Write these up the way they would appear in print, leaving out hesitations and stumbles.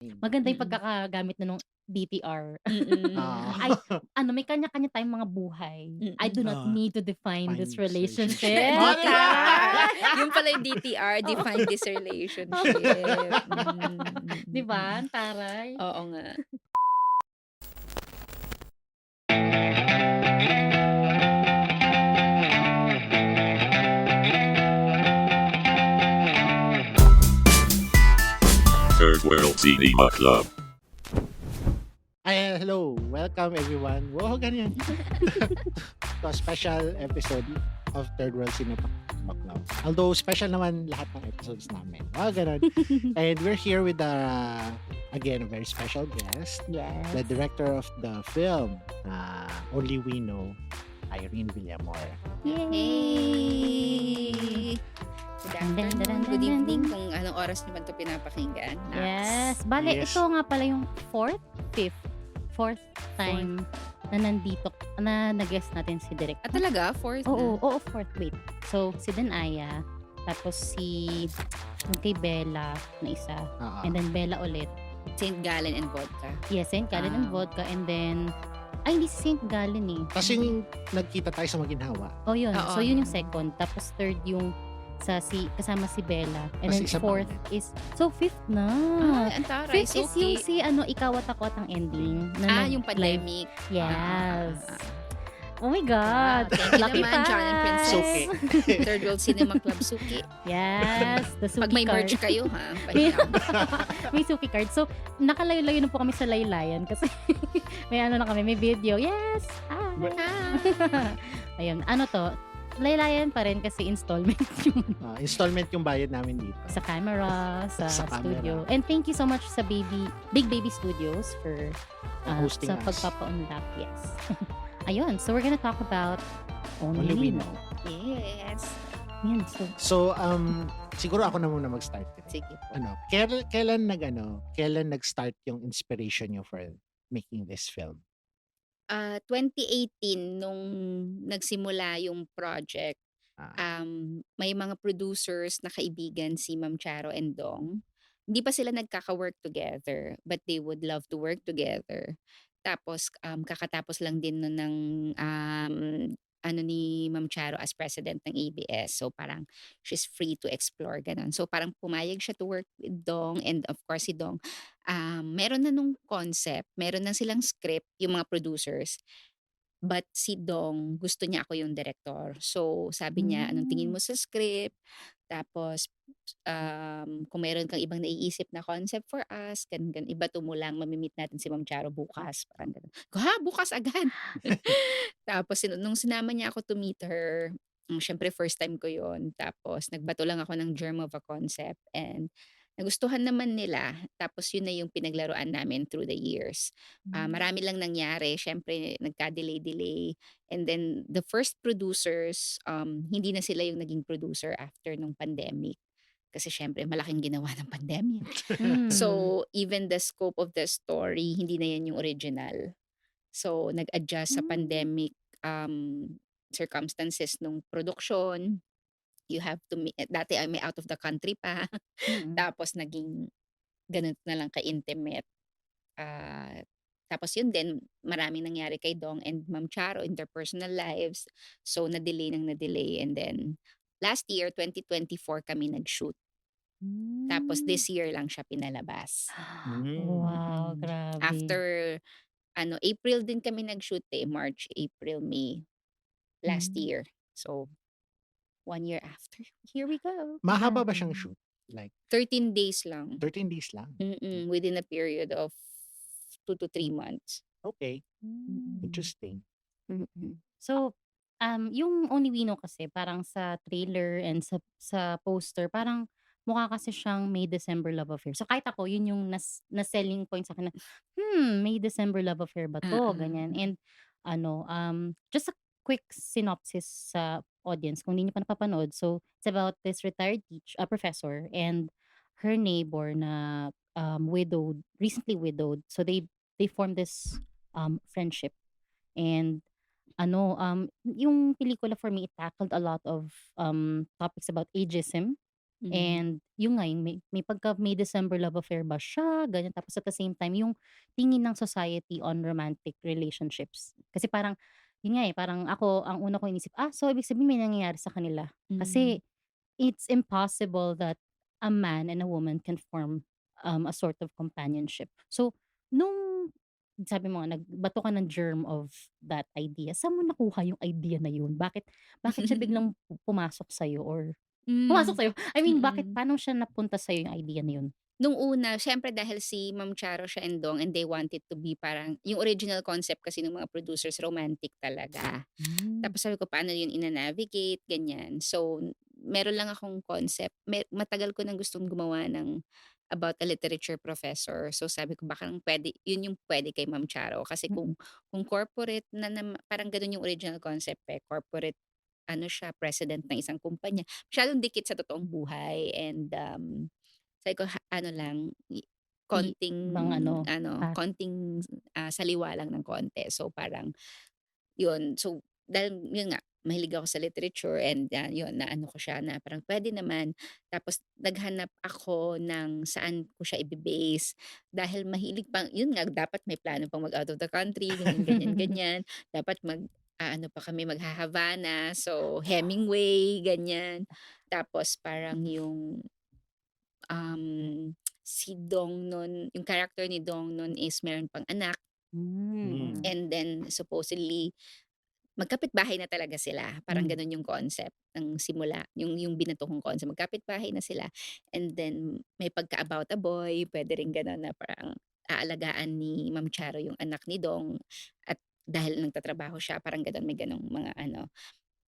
Maganda yung Mm. pagkakagamit na nung DTR. Mm. Ay, Oo. may kanya-kanya tayong mga buhay. I Mm. do not Oo, need to define this find this relationship. relationship. Oh, 'di ba? Taray! Yun pala yung DTR, Oo. define this relationship. 'Di ba, ang taray? Oo nga. Third World Cinema Club. Ay, hello. Welcome everyone. Wow, ganyan. To a special episode of Third World Cinema Club. Although special naman lahat ng episodes namin. Wow, ganun. And we're here with again, a very special guest. Yes. The director of the film, Only We Know, Irene Villamor. Yay! Good afternoon, good evening, Dun. kung anong oras naman ito pinapakinggan. Yes. Bale, Yes. ito nga pala yung fourth time na nandito, na nag-guest natin si Direk. Talaga? Fourth Oo, na? fourth. Wait. So, si Denaya, tapos yung kay Bella na isa, Oo. and then Bella ulit. St. Gallen and Vodka. Yes, St. Gallen and Vodka, and then, hindi si St. Gallen eh. Kasi yung nagkita tayo sa Maginhawa. Oh, yun. Oo. So, yun yung second. Tapos third yung kasama si Bella. And Tapos then isa pa fourth ulit. is, so fifth na. Ang taray. Fifth is yung Ikaw at Ako at ang ending. Yung live. pandemic. Yes. Oh my God. Thank you Lucky naman, John and Pie. Princess. Suki. Third World Cinema Club Suki. Yes. The Suki Pag may card. merch kayo, ha? Pahiram. May Suki card. So, nakalayo-layo na po kami sa laylayan kasi may na kami, may video. Yes! Ayun. Ano to? Laylayan pa rin kasi installment yung Installment yung bayad namin dito. sa camera, sa Sa studio. camera. And thank you so much sa Big Baby Studios for Hosting sa us. pagpapa-unlock. Yes. Ayun. So, we're gonna talk about Only Only We We Know. Yes. Yan. So, So, siguro ako na muna mag-start. Sige po. Kailan nag-start yung inspiration nyo for making this film? 2018 nung nagsimula yung project, Ah, may mga producers na kaibigan si Ma'am Charo and Dong. Hindi pa sila nagkaka-work together, but they would love to work together. Tapos, kakatapos lang din nun ng, ni Ma'am Charo as president ng ABS. So, parang she's free to explore, gano'n. So, parang pumayag siya to work with Dong, and of course si Dong, meron na nung concept, meron na silang script, yung mga producers. But si Dong, gusto niya ako yung director. So, sabi niya, "Anong tingin mo sa script? Tapos, kung meron kang ibang naiisip na concept for us, ganun, ganun. Ibato mo lang, natin si Ma'am Charo bukas." Parang gano'n. Ha? Bukas agad? Tapos nung sinama niya ako to meet her, siyempre first time ko yon. Tapos nagbato lang ako ng germ of a concept, and nagustuhan naman nila. Tapos yun na yung pinaglaruan namin through the years. Marami lang nangyari. Siyempre, nagka-delay-delay. And then, the first producers, hindi na sila yung naging producer after nung pandemic. Kasi siyempre, malaking ginawa ng pandemic. So, even the scope of the story, hindi na yan yung original. So, nag-adjust sa pandemic circumstances nung production. You have to, dati ay may out of the country pa. Tapos naging ganun na lang ka-intimate. Ah, Tapos yun din, maraming nangyari kay Dong and Ma'am Charo in their personal lives. So, na-delay. And then, last year, 2024, kami nag-shoot. Tapos this year lang siya pinalabas. Wow, Mm. grabe. After, April din kami nag-shoot March, April, May last year. So, 1 year after. Here we go. Mahaba ba siyang shoot? Like 13 days lang. 13 days lang? Within a period of 2 to 3 months. Okay, Mm. interesting. So, yung Only We Know kasi parang sa trailer and sa poster parang mukha kasi siyang May December love affair. So kahit ako yun yung na selling point sa akin na, May December love affair ba 'to, ganyan. And just a quick synopsis sa audience kung hindi niyo pa napapanood. So, it's about this retired professor and her neighbor na recently widowed. So they formed this friendship. And yung pelikula for me, it tackled a lot of topics about ageism Mhm. And yun nga, yung may pagka May December love affair ba siya, ganyan. Tapos at the same time, yung tingin ng society on romantic relationships. Kasi parang, yun nga parang ako, ang una ko inisip, so ibig sabihin may nangyayari sa kanila. Hmm. Kasi it's impossible that a man and a woman can form a sort of companionship. So, nung sabi mo nga, nagbato ka ng germ of that idea, saan mo nakuha yung idea na yun? Bakit siya biglang pumasok sa'yo or pumasok Hmm, sa'yo? I mean, mm. paano siya napunta sa'yo yung idea na yun? Nung una siyempre dahil si Ma'am Charo siya and Dong and they want it to be parang yung original concept kasi ng mga producers romantic talaga. Hmm. Tapos sabi ko paano yun ina-navigate, ganyan. So, meron lang akong concept, matagal ko ng gustong gumawa ng about a literature professor. So sabi ko baka lang puwede yun yung puwede kay Ma'am Charo kasi Mm. kung corporate parang gano'n yung original concept, corporate ano siya, president ng isang kumpanya, masyadong dikit sa totoong buhay and, sabi ko ano lang, konting Ibang ano, konting, saliwa lang ng konti. So parang yun. So dahil yun nga, mahilig ako sa literature and, yun naano ko siya na parang puwede naman. Tapos naghanap ako ng saan ko siya ibe-base dahil mahilig pang yun nga dapat may plano pang mag-out of the country, ganyan, ganyan, ganyan. Dapat ano pa kami magha-Havana, so Hemingway, ganyan. Tapos parang yung si Dong nun, yung character ni Dong nun is meron pang anak Hmm. mm. and then supposedly magkapitbahay na talaga sila, parang Hmm. gano'n yung concept ng simula, yung binato kong concept, magkapitbahay na sila and then may pagka-about a boy, puwede rin gano'n na parang aalagaan ni Ma'am Charo yung anak ni Dong at dahil nagtatrabaho siya parang gano'n, may gano'ng mga ano.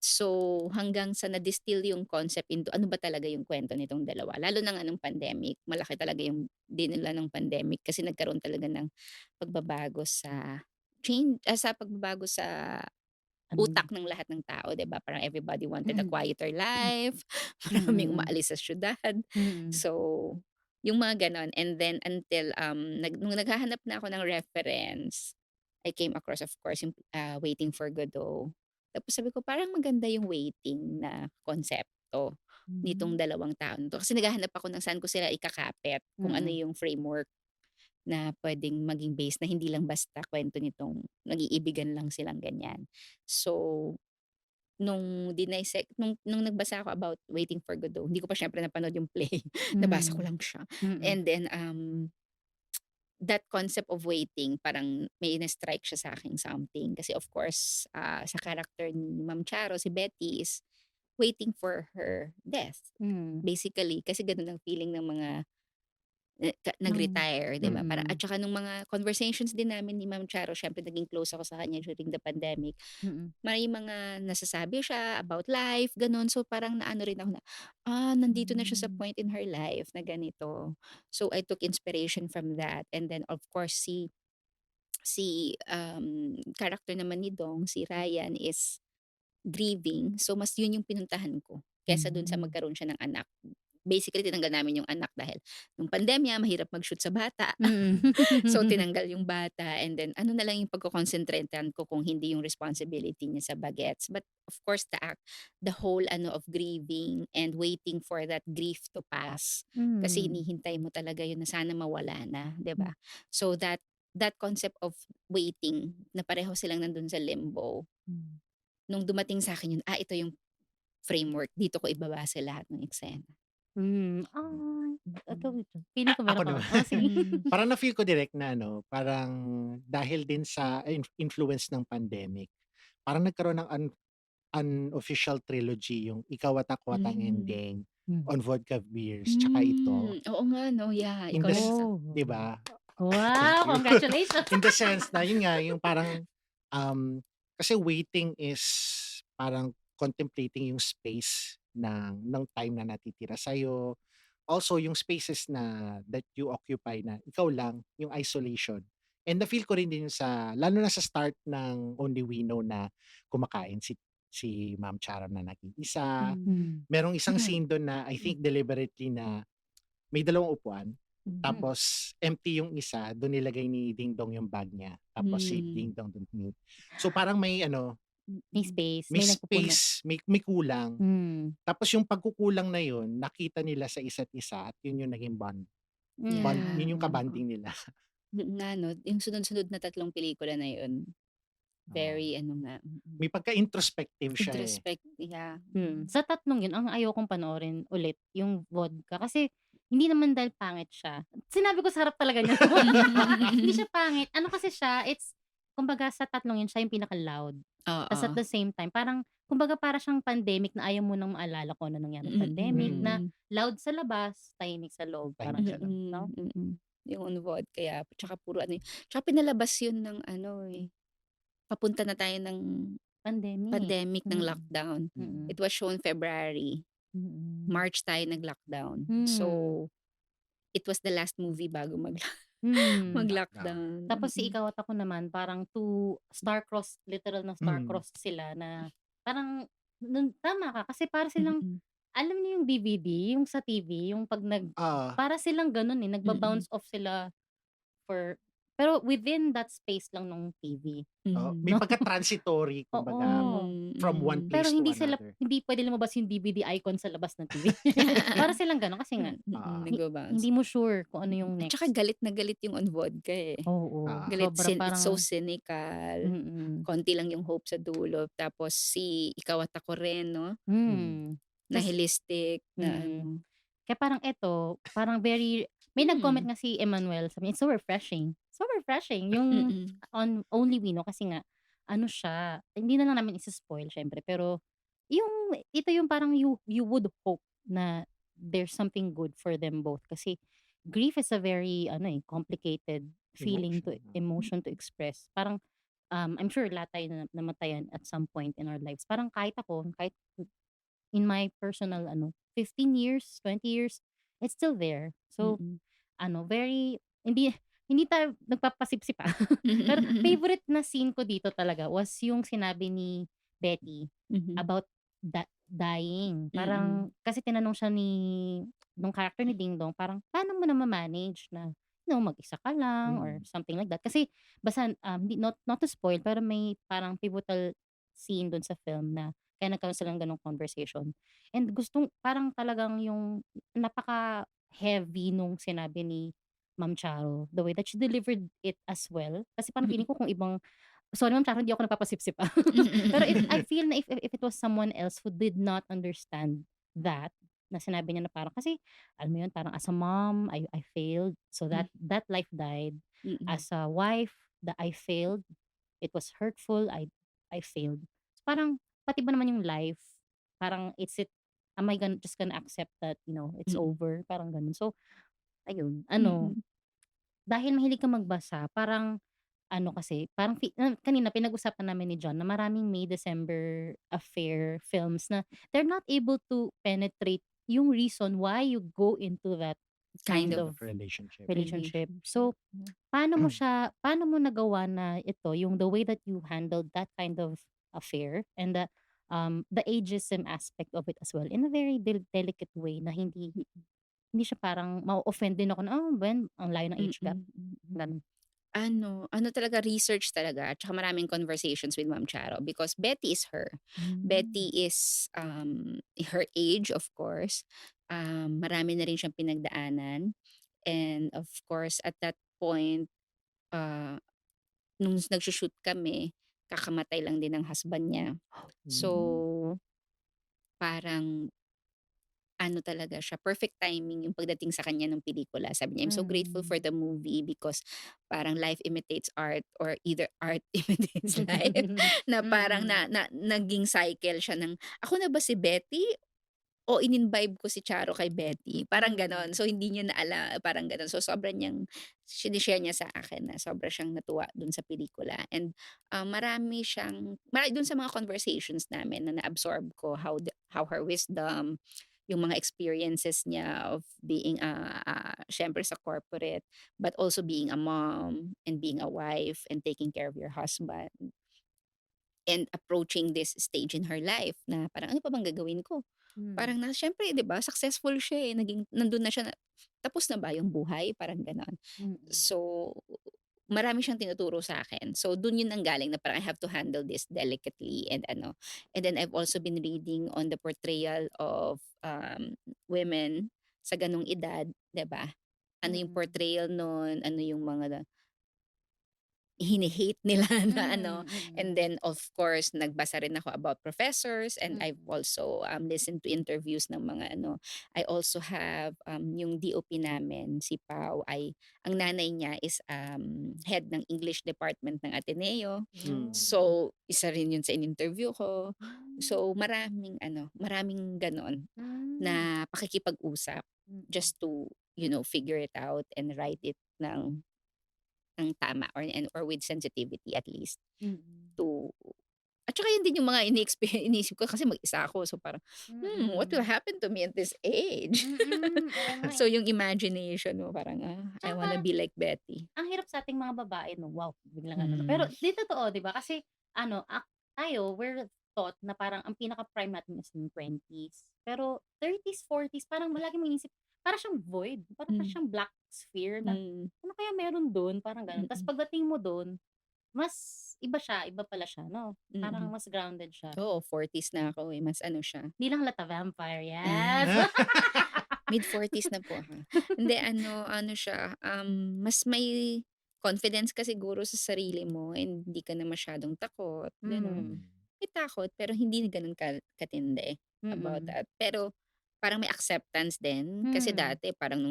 So, hanggang sa na-distill yung concept into ano ba talaga yung kwento nitong dalawa. Lalo na nga nung pandemic, malaki talaga yung dinala ng pandemic kasi nagkaroon talaga ng pagbabago sa pagbabago sa Ano? utak ng lahat ng tao, 'di ba? Parang everybody wanted a Mm. quieter life, maraming Mm. umaalis sa siyudad. Mm. So, yung mga gano'n and then until, nung naghahanap na ako ng reference, I came across of course yung, Waiting for Godot. Tapos sabi ko parang maganda yung waiting na konsepto nitong Hmm. dalawang tao na 'to. Kasi naghahanap ako ng saan ko sila ikakapit, kung ano Mm. yung framework na puwedeng maging base na hindi lang basta kuwento nitong nag-iibigan lang silang ganyan. So, nung nagbasa ako about Waiting for Godot, hindi ko pa siyempre napanood yung play, nabasa ko Hmm. lang siya. Mm. And then, that concept of waiting parang may na-strike siya sa'king something. Kasi of course, sa character ni Ma'am Charo, si Betty is waiting for her death. Hmm. Basically, kasi gano'n ang feeling ng mga Ng nag-retire, 'di ba? Parang at mm. saka nung mga conversations din namin ni Ma'am Charo siyempre naging close ako sa kanya during the pandemic. Mm. May mga nasasabi siya about life, gano'n. So, parang naano rin ako na, nandito na siya sa Hmm. point in her life na ganito. So, I took inspiration from that and then of course character naman ni Dong, si Ryan is grieving. So, mas yun yung pinuntahan ko kaysa dun sa Hmm. magkaroon siya ng anak. Basically, tinanggal namin yung anak dahil nung pandemya mahirap mag-shoot sa bata. Mm. So, tinanggal yung bata and then ano na lang yung pagko-concentratan ko kung hindi yung responsibility niya sa bagets. But of course, the whole ano of grieving and waiting for that grief to pass. Kasi Hmm. hinihintay mo talaga yun na sana mawala na, 'di Hmm. ba? So that concept of waiting na pareho silang nandun sa limbo, Hmm. nung dumating sa akin yun, ito yung framework, dito ko ibabase lahat ng eksena. Ay, Mm. ito feeling ko Ako meron ka naman. sige. Hmm. Parang na-feel ko direct na ano, parang dahil din sa influence ng pandemic, parang nagkaroon ng unofficial trilogy yung Ikaw at Ako at Ang Hmm. Ending, Hmm. On Vodka Beers, tsaka ito. Oo nga 'no, yeah, In ikaw the nagsasabi. 'Di Oh. ba? Thank Wow, you. congratulations. In the sense na yun nga, yung parang, kasi waiting is parang contemplating yung space ng time na natitira sa'yo. Also yung spaces na that you occupy na ikaw lang, yung isolation. And na-feel ko rin din yun lalo na sa start ng Only We Know na kumakain si Ma'am Charo na nag-iisa. Hmm. Hmm. Merong isang scene dun na I think deliberately na may dalawang upuan, Mhm. tapos empty yung isa, dun nilagay ni Dingdong yung bag niya, tapos si Hmm. Dingdong dun mute. So parang may ano, May Mm. space, May may nagpupuno. space, may kulang. Hmm. Tapos yung pagkukulang na yun, nakita nila sa isa't isa at yun yung naging Yeah, yun yung Hmm. oo. ka-bonding nila. Nga 'no, yung sunod-sunod na 3 pelikula na yun, Oo. very ano nga, May pagka-introspective siya, eh. introspect yeah. Sa tatlong yun ang ayokong panoorin ulit yung Vodka kasi hindi naman dahil pangit siya. Sinabi ko sa harap talaga niya. Hindi siya pangit, ano kasi siya, it's kumbaga sa tatlong yun siya yung pinaka-loud. Tas at Oo. the same time parang kumbaga para siyang pandemic na ayaw mo nang maalala kung ano nangyari nung pandemic Mm. na Mm. loud sa labas, tahimik sa loob, parang Tahimik sa gano'n, loob. 'no? Yung on Vodka kaya tsaka puro ano tsaka pinalabas yun ng ano, eh, papunta na tayo ng Pandemic. pandemic, ng lockdown. Mm. It was shown February, Mm. March tayo nag-lockdown. So, Hmm. it was the last movie bago Hmm. Lockdown. mag-lockdown. Tapos si Ikaw at Ako naman parang star-crossed, literal na Mm. star-crossed sila na parang tama ka kasi para silang Mm. alam niyo yung DVD, yung sa TV, yung 'pag Oo. para silang gano'n, eh, Mm. nagba-bounce off sila for pero within that space lang nung TV, Oo, Mhm. may 'no? pagka-transitory kumbaga Oo. from one Mm. Pero place to another. hindi puwede lumabas yung DVD icon sa labas ng TV. Para silang gano'n kasi nga Oo. Nagba-bounce. hindi mo sure kung ano yung At saka next. galit na galit yung on Vodka, eh. Oo, Oo. Galit sobra it's so parang cynical, mm. konti lang yung hope sa dulo tapos si Ikaw at Ako rin 'no, Mm. Tas nihilistic na mm. ano. Kaya parang eto, parang very may nag-comment Hmm. nga si Emmanuel, sabi niya, "It's so refreshing." So refreshing yung Mm. on Only We Know kasi nga ano siya, hindi na lang namin isi-spoil siyempre pero yung ito yung parang you would hope na there's something good for them both kasi grief is a very ano, eh, complicated feeling to Emotion, emotion to express. Parang, I'm sure lahat tayo na namatayan at some point in our lives. Parang kahit ako, kahit in my personal ano, 15 years, 20 years, it's still there. So, Mm. ano, very hindi hindi tayo nagpapasipsip, pero favorite na scene ko dito talaga was yung sinabi ni Betty Mhm. about dying. Mm. Parang kasi tinanong siya nung character ni Ding Dong, parang, "Paano mo na ma-manage na, mag-isa ka lang," or Mm. something like that. Kasi basta, hindi not to spoil, pero may parang pivotal scene dun sa film na kaya nagkaroon silang gano'ng conversation. And parang talagang yung napaka-heavy nung sinabi ni Ma'am Charo, the way that she delivered it as well. Kasi parang Mm. feeling ko kung ibang sorry Ma'am Charo, hindi ako nagpapasipsip, Pero I feel na if it was someone else who did not understand that, na sinabi niya na parang kasi alam mo yun, parang as a mom, I failed, so that life died. Mm. As a wife, that I failed, it was hurtful, I failed. Parang pati ba naman yung life, parang am I just gonna accept that, it's Mm. over, parang gano'n. So, ayun, ano, Mm. dahil mahilig kang magbasa, parang ano kasi, parang kanina pinag-usapan namin ni John na maraming May December affair films na they're not able to penetrate yung reason why you go into that Kind kind of of Relationship. relationship. relationship. So, paano mo nagawa na ito, yung the way that you handled that kind of affair and the ageism aspect of it as well in a very delicate way na hindi siya parang ma-o-offend din ako na, Ben, ang layo ng age gap, Mm. gano'n. Ano talaga research talaga at saka maraming conversations with Ma'am Charo because Betty is her. Betty is, her age of course, marami na rin siyang pinagdaanan and of course at that point, ah, nung nagso-shoot kami, kakamatay lang din ng husband niya. Mm. So, parang ano talaga siya, perfect timing yung pagdating sa kanya ng pelikula. Sabi niya, "I'm so grateful for Hmm. the movie because parang life imitates art or either art imitates life." Na parang Mm. naging cycle siya ng, "Ako na ba si Betty o in-imbibe ko si Charo kay Betty?" Parang gano'n. Mm. So, hindi niya parang gano'n. So, sobra niyang shine niya sa akin na sobra siyang natuwa dun sa pelikula and, marami dun sa mga conversations namin na na-absorb ko how her wisdom, yung mga experiences niya of being, siyempre sa corporate, but also being a mom and being a wife and taking care of your husband and approaching this stage in her life na parang, "Ano pa bang gagawin ko?" Hmm. Parang siyempre 'di ba successful siya, nandun na siya na tapos na ba yung buhay, parang gano'n. Mm. So, marami siyang tinuturo sa akin. So dun yun nanggaling na parang I have to handle this delicately and ano. And then I've also been reading on the portrayal of women sa ganong edad, 'di ba? Ano yung Mm. portrayal nun, ano yung mga hini-hate nila na ano. And Mm. then of course nagbasa rin ako about professors and I've Mm. also listened to interviews ng mga ano. I also have yung DOP namin, si Pau, ay ang nanay niya is head ng English department ng Ateneo. Mm. So isa rin yun sa in-interview ko. Hmm. So maraming ganon Hmm. na pakikipag-usap Mm. just to figure it out and write it ng tama or with sensitivity at least Mm. to at saka yun din yung mga iniisip ko kasi mag-isa ako so parang, what will Mm. happen to me at this age? Oo nga, So yung imagination mo parang, I Tsaka wanna parang be like Betty. ang hirap sa ating mga babae 'no, wow, biglang ano 'no. Mm. Pero di totoo 'di ba kasi ano, tayo we're taught na parang ang pinaka-prime natin is yung 20s. Pero 30s, 40s parang lagi mong iniisip para siyang void, para Hmm. siyang black sphere na Mm. ano kaya meron dun, parang gano'n. Ta's Mm. pagdating mo dun, mas iba siya, iba pala siya 'no, parang Mm. mas grounded siya. Oo, 40s na ako, mas ano siya. Hindi lang halata vampire, yes. Ah. Mid-40s na po ako. Hindi ano siya, mas may confidence ka siguro sa sarili mo and hindi ka na masyadong takot, gano'n. Mm. May takot pero hindi na gano'n katindi about Mm. that. Pero parang may acceptance din kasi Hmm. dati parang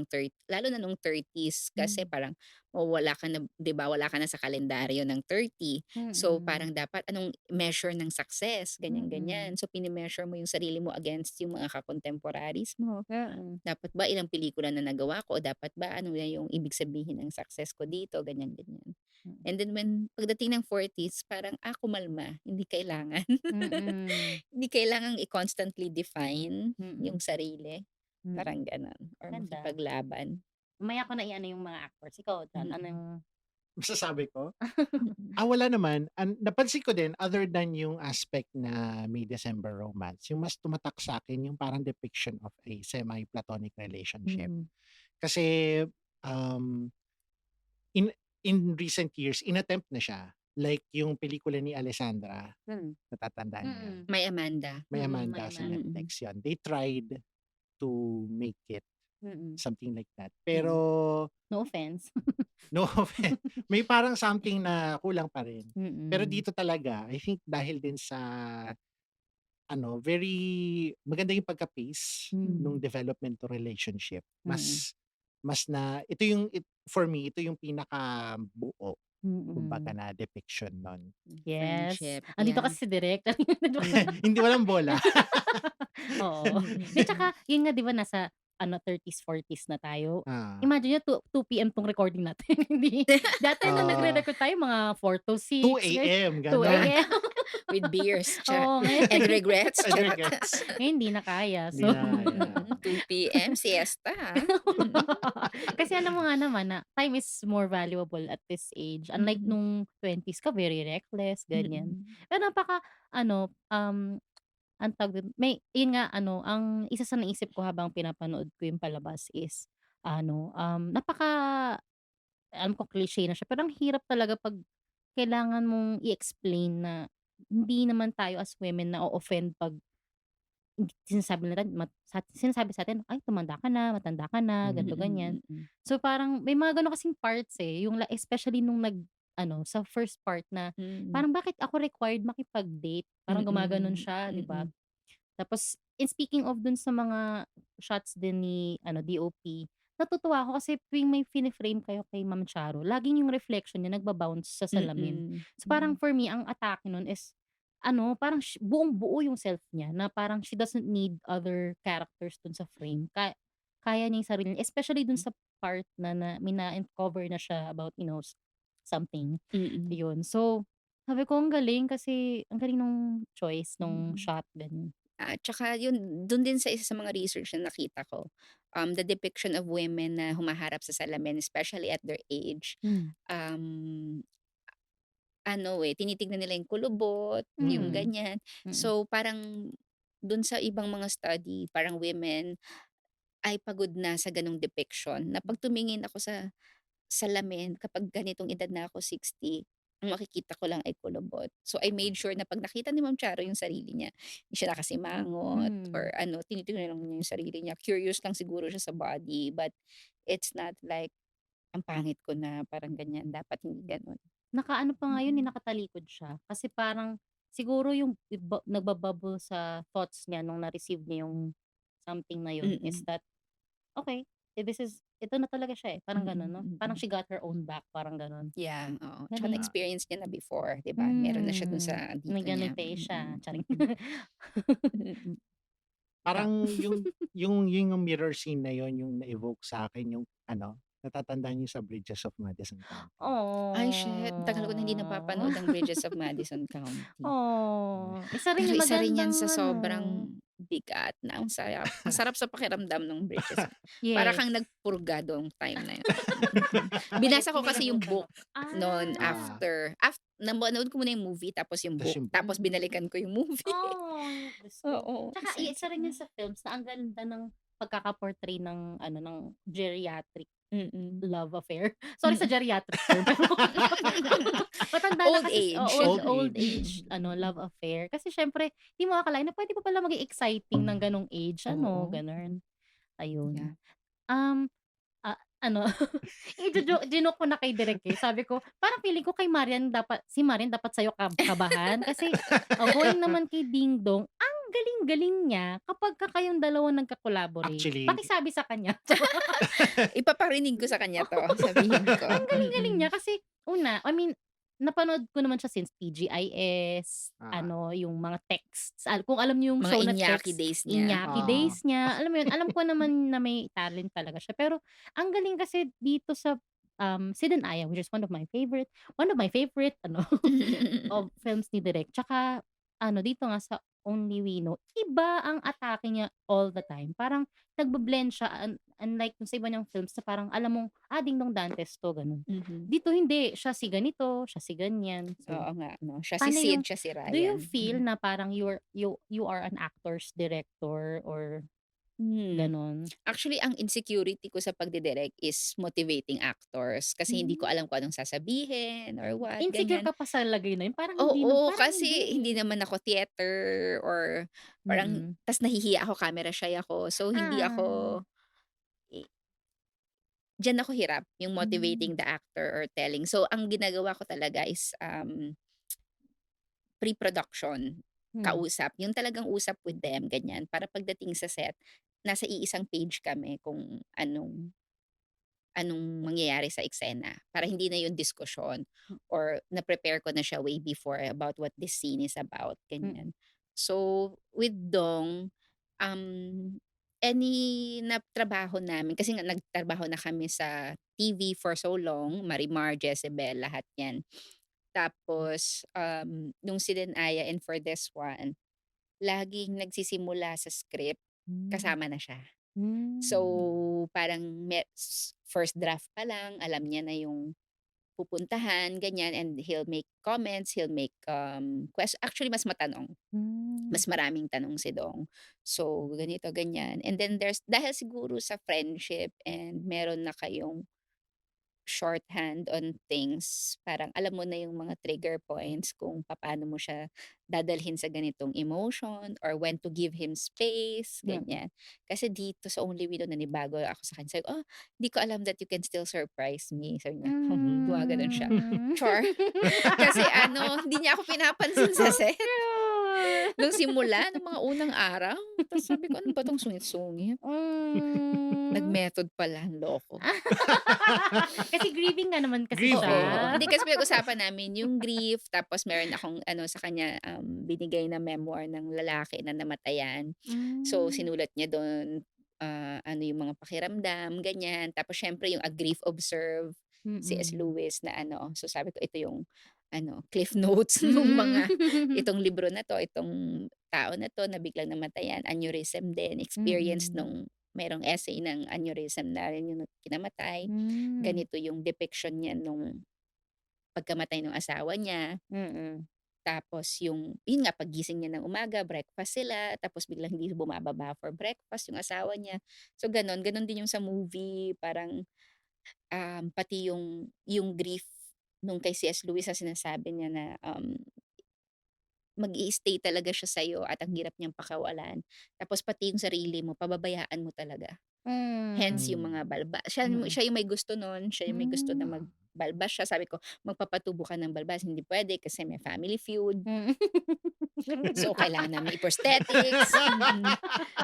lalo na nung 30s kasi Hmm. parang mawawala ka na 'di ba, wala ka na sa kalendaryo ng 30. So Mm. parang dapat anong measure ng success, Mm. ganyan-ganyan. So pini-measure mo yung sarili mo against yung mga ka-contemporaries mo. Mm. Dapat ba ilang pelikula na nagawa ko o dapat ba ano na yung ibig sabihin ng success ko dito, ganyan-ganyan. Mm. And then pagdating ng 40s parang, kumalma, hindi kailangan. Mm. Hindi kailangang i-constantly define Mm. yung sarili, Mm. parang gano'n or Ganda. makipaglaban. Mamaya ko na i-ano yung mga actors. Ikaw Dan, Mm. anong Masasabi ko? Mm. Wala naman. Napansin ko din other than yung aspect na may December romance, yung mas tumatak sa akin yung parang depiction of a semi-platonic relationship. Mm. Kasi um, in in recent years, inattempt na siya. Like yung pelikula ni Alessandra, Mm. natatandaan niyo yun? Mm. May Amanda. May Mm, Amanda may sa Amanda. Netflix yun. They tried to make it Mm. something like that. Pero No offense. no offense, may parang something na kulang pa rin. Pero Mm. dito talaga, I think dahil din sa very maganda yung pagka-pace nung Mm. development to relationship. Mm. Mas na for me, ito yung pinakabuo kumbaga Mm. na depiction nun. Yes. Friendship, Andito yeah. kasi si Direk. Hindi walang bola. Oo. Di tsaka, yun nga 'di ba nasa 30s, 40s na tayo. Ah. Imagine niyo 2 PM 'tong recording natin. Hindi dati nung Oo. nagre-record tayo mga 4 to 6, 2 AM, 2 gano'n. AM. With beers, Oo, ngayon and regrets, And regrets. ngayon hindi na kaya. Hindi So, na kaya. 2 PM, siesta. kasi alam mo nga naman na time is more valuable at this age. Unlike Mm. nung 20s ka, very reckless, ganyan. Mm. Pero ang tawag dun, yun nga ang isa sa naisip ko habang pinapanood ko yung palabas is alam ko cliche na siya, pero ang hirap talaga 'pag kailangan mong i-explain na hindi naman tayo as women na-o-offend 'pag sinasabi sa'tin, "Ay tumanda ka na, matanda ka na," ganito, ganyan. Mm. So, parang may mga gano'n kasing parts, yung especially nung sa first part na Mm. parang bakit ako required makipag-date? Parang gumaganon Mm. siya, 'di ba? Mm. Tapos speaking of dun sa mga shots din ni DOP, natutuwa ako kasi tuwing may fini-frame kayo kay Ma'am Charo, laging yung reflection niya nagba-bounce sa salamin. Mm. So, parang for me ang atake nun is parang buong-buo yung self niya na parang she doesn't need other characters dun sa frame. Kaya niya yung sarili niya, especially dun sa part na may na-uncover na siya about, something. Mm. Yun. So, sabi ko ang galing kasi ang galing nung choice nung Mm. shot, ganyan. At saka yun, dun din sa isa sa mga research na nakita ko, the depiction of women na humaharap sa salamin, especially at their age, um, tinitignan nila yung kulubot, yung Mm. ganyan. Mm. So parang dun sa ibang mga study, parang women ay pagod na sa ganong depiction na pag tumingin ako sa salamin kapag ganitong edad na ako, 60, ang makikita ko lang ay kulubot. So, I made sure na 'pag nakita ni Ma'am Charo yung sarili niya, hindi siya nakasimangot or Hmm. ano, tinitingnan lang niya yung sarili niya. Curious lang siguro siya sa body, but it's not like, "Ang pangit ko na," parang ganyan. Dapat hindi gano'n. Nakaano pa nga yun, Mm. nakatalikod siya. Kasi parang siguro yung nagba-bubble sa thoughts niya nung na-receive niya yung something na yun is Mm. that, okay, ito na talaga siya, eh, parang gano'n, Mm, 'no? Parang mm. she got her own back, parang gano'n. Yeah, oo. Tsaka Galing. na-experience niya na before, 'di ba? Meron na siya dun Hmm, sa may dito gano'ng niya. face siya, charing. Mm. Ikaw? Parang yung mirror scene na yun yung na-evoke sa akin yung ano, natatandaan niyo sa Bridges of Madison County? Ay, shit. Ang tagal ko na hindi Oh. napapanood ang Bridges of Madison County. Hmm. Oh, isa rin Pero yung isa rin yan magandang sa ano, sobrang bigat na ang masarap sa pakiramdam nung Bridges. Para yes. kang nagpurga doong time na yun. Okey, Binasa ko hindi kasi yung nabutan book ako. noon Ah, napanood ko muna yung movie tapos yung tas book, yung book. tapos binalikan ko yung movie. Ay, Diyos ko. Oo, Tsaka isa yan isa sa rin yun sa films na ang ganda ng pagkaka-portray ng ano, ng geriatric mm. love affair. Sorry sa Mm. geriatric term, pero matanda na Old kasi age. Old old age. age ano, love affair. Kasi siyempre di mo akalain na puwede pa pala maging exciting ng gano'ng age ano, Oo, gano'n. Ayun. yeah. Um, ano, jinoke ko na kay Direk, eh. Sabi ko, parang feeling ko si Marian dapat sa'yo kabahan kasi, going naman kay Ding Dong, ang galing-galing niya kapagka kayong dalawa nagka-collaborate. Actually, Pakisabi sa kanya. Ipaparinig ko sa kanya 'to, sabihin ko. Ang galing-galing Mm. niya kasi I mean, napanood ko naman siya since TGIS, ah, ano, yung mga texts, kung alam niyo yung Mga show na Iñaki Text, days niya. Iñaki oo. Days niya, alam mo yun, alam ko naman na may talent talaga siya. Pero ang galing kasi dito sa, Sid and Aya, which is one of my favorite ano, of films ni Direk. Tsaka ano, dito nga sa Only We Know, iba ang atake niya all the time. Parang nagbe-blend siya unlike dun sa iba niyang films na parang alam mong, Ding Dong Dantes 'to, gano'n. Mhm. Dito hindi, siya si ganito, siya si ganyan. So, Oo nga 'no, siya si paano Sid, yung siya si do you Ryan. feel na parang you are an actor's director or Hmm. gano'n? Actually, ang insecurity ko sa pagdidirect is motivating actors kasi hindi ko Hmm. alam kung anong sasabihin or what, Insecure ganyan. ka pa sa lagay na yun? Oo, Parang kasi hindi, hindi eh. naman ako theater or parang Mm. tas nahihiya ako, camera shy ako. So, hindi Ah. ako i diyan ako hirap, yung Hmm. motivating the actor or telling. So, ang ginagawa ko talaga is, pre-production, Hmm. kausap, yung talagang usap with them, ganyan. Para pagdating sa set, nasa iisang page kami kung anong anong mangyayari sa eksena. Para hindi na yung diskusyon or na-prepare ko na siya way before about what this scene is about, Mm. ganyan. So, with Dong, um, any na trabaho namin kasi nga nagtrabaho na kami sa TV for so long, Marimar, Jezebel, lahat 'yan. Tapos, nung Sidenaya and for this one, laging nagsisimula sa script, Hmm. kasama na siya. So, Hmm. parang first draft pa lang, alam niya na yung pupuntahan, ganyan, and he'll make comments, he'll make, actually mas matanong, Hmm. mas maraming tanong si Dong. So, ganito, ganyan. And then dahil siguro sa friendship and meron na kayong shorthand on things, parang alam mo na yung mga trigger points kung papaano mo siya dadalhin sa ganitong emotion or when to give him space, Mm. ganyan. Kasi dito sa Only We Know nanibago ako sa kanya. Sabi ko, "Di ko alam that you can still surprise me." Sabi niya, gumaganon siya. Hmm. Char. Kasi ano, hindi niya ako pinapansin sa set. Nung simula, nung mga unang araw. Tapos sabi ko, "Ano ba 'tong sungit-sungit?" Hmm. Nag-method pala, ang loko. Kasi grieving nga naman kasi Grieving, Oo, siya. oo. hindi kasi pinag-usapan namin yung grief, tapos meron akong ano sa kanya, binigay na memoir ng lalaki na namatayan. So, Hmm. sinulat niya dun, ano yung mga pakiramdam, ganyan. Tapos siyempre yung A Grief Observe, C.S. Mm. Lewis na ano. So, sabi ko ito yung ano, cliff notes nung mga Hmm. itong libro na 'to, itong tao na 'to na biglang namatayan, aneurysm din, experience Mm. nung merong essay ng aneurysm na rin yung kinamatay. Hmm. Ganito yung depiction niya nung pagkamatay ng asawa niya. Mm. Tapos yun nga paggising niya ng umaga, breakfast sila, tapos biglang hindi bumababa for breakfast yung asawa niya. So gano'n, gano'n din yung sa movie, parang Pati yung grief nung kay C.S. Lewis na sinasabi niya na, mag-i-stay talaga siya sa'yo at ang hirap niyang pakawalan. Tapos pati yung sarili mo pababayaan mo talaga. Hence yung Hmm. mga balbas. Siya Mm. siya yung may gusto nun, siya yung may gusto na Hmm. magbalbas siya. Sabi ko, "Magpapatubo ka ng balbas." Hindi puwede kasi may family feud. Mm. So, kailangan namin i-prosthetics,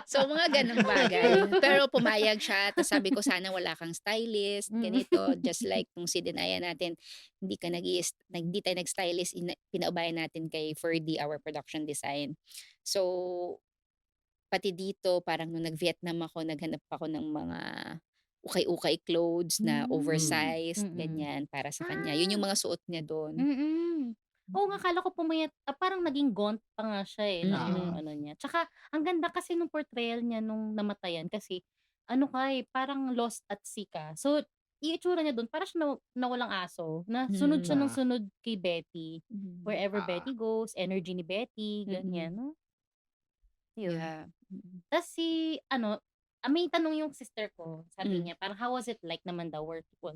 So, mga gano'ng bagay. Pero pumayag siya ta's sabi ko, "Sana wala kang stylist, Mm. ganito." Just like nung si Denaya natin, hindi tayo nag-stylist, pinaubayan natin kay Ferdy, our production design. So, pati dito parang nung nag-Vietnam ako, naghanap ako ng mga ukay-ukay clothes na Hmm. oversized, Mm. ganyan, para sa kanya. Yun Ah, yung mga suot niya dun. mm. Oo nga, akala ko pumayat parang naging gaunt pa nga siya, nung Oo. Mm. ano niya. Tsaka ang ganda kasi nung portrayal niya nung namatayan kasi ano ka, parang lost at sea ka. So, yung itsura niya dun parang siya nawalang aso, na sunod siya Mm. ng Ah, sunod kay Betty. Mm. Wherever ah. Betty goes, energy ni Betty, Mm. ganyan 'no? Yun. Yeah. Mm. Tas si ano, may tanong yung sister ko, sabi Hmm. niya parang how was it like naman daw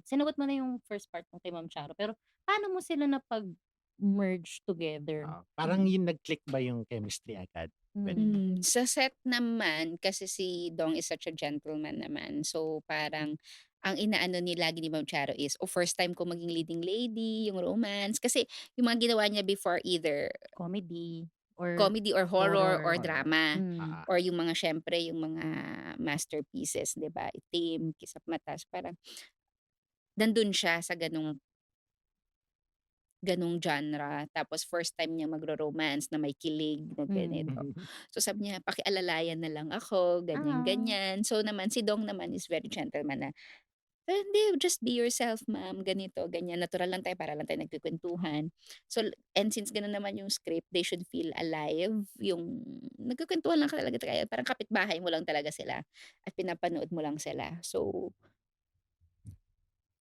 sinagot mo na yung first part nung kay Ma'am Charo, pero paano mo sila napag-merge together? Parang Mm. yung nag-click ba yung chemistry agad, ganun ba? Mm. Sa set naman kasi si Dong is such a gentleman naman. So, parang ang inaano lagi ni Ma'am Charo is, first time ko maging leading lady, yung romance. Kasi yung mga ginawa niya before either Comedy or comedy or horror or horror. Horror. drama Hmm. Ah, or yung mga siyempre yung mga masterpieces, 'di ba? Itim, Kisap Mata. So, parang nandun siya sa ganong genre. Tapos first time niya magro-romance na may kilig na Mm. ganito. So sabi niya, "Pakialalayan na lang ako," Ah. ganyan-ganyan. So naman si Dong naman is very gentleman na, Hindi, just be yourself ma'am," ganito, ganyan. Natural lang tayo, para lang tayo nagkukuwentuhan. So, and since gano'n naman yung script, they should feel alive. Yung nagkukuwentuhan lang talaga kayo, parang kapitbahay mo lang talaga sila at pinapanood mo lang sila. So,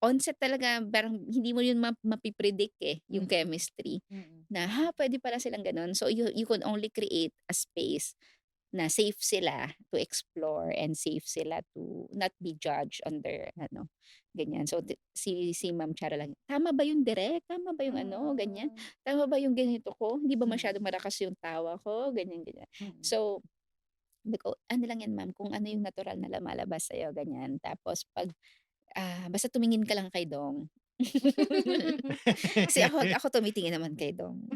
onset talaga parang hindi mo yun mapi-predict, yung Mm. chemistry Mm. na, puwede pala silang gano'n. So you could only create a space na safe sila to explore and safe sila to not be judged on their ano, ganyan. So si Ma'am Chara lang, "Tama ba yung direk? Tama ba yung ano, ganyan? Mm. Tama ba yung ganito ko? Hindi ba masyadong Mm. malakas yung tawa ko?" Ganyan, ganyan. Mm. So, sabi ko, "Ano lang yan ma'am, kung ano yung natural na lumalabas sa'yo," ganyan. Tapos 'pag basta tumingin ka lang kay Dong. Kasi ako tumitingin naman kay Dong.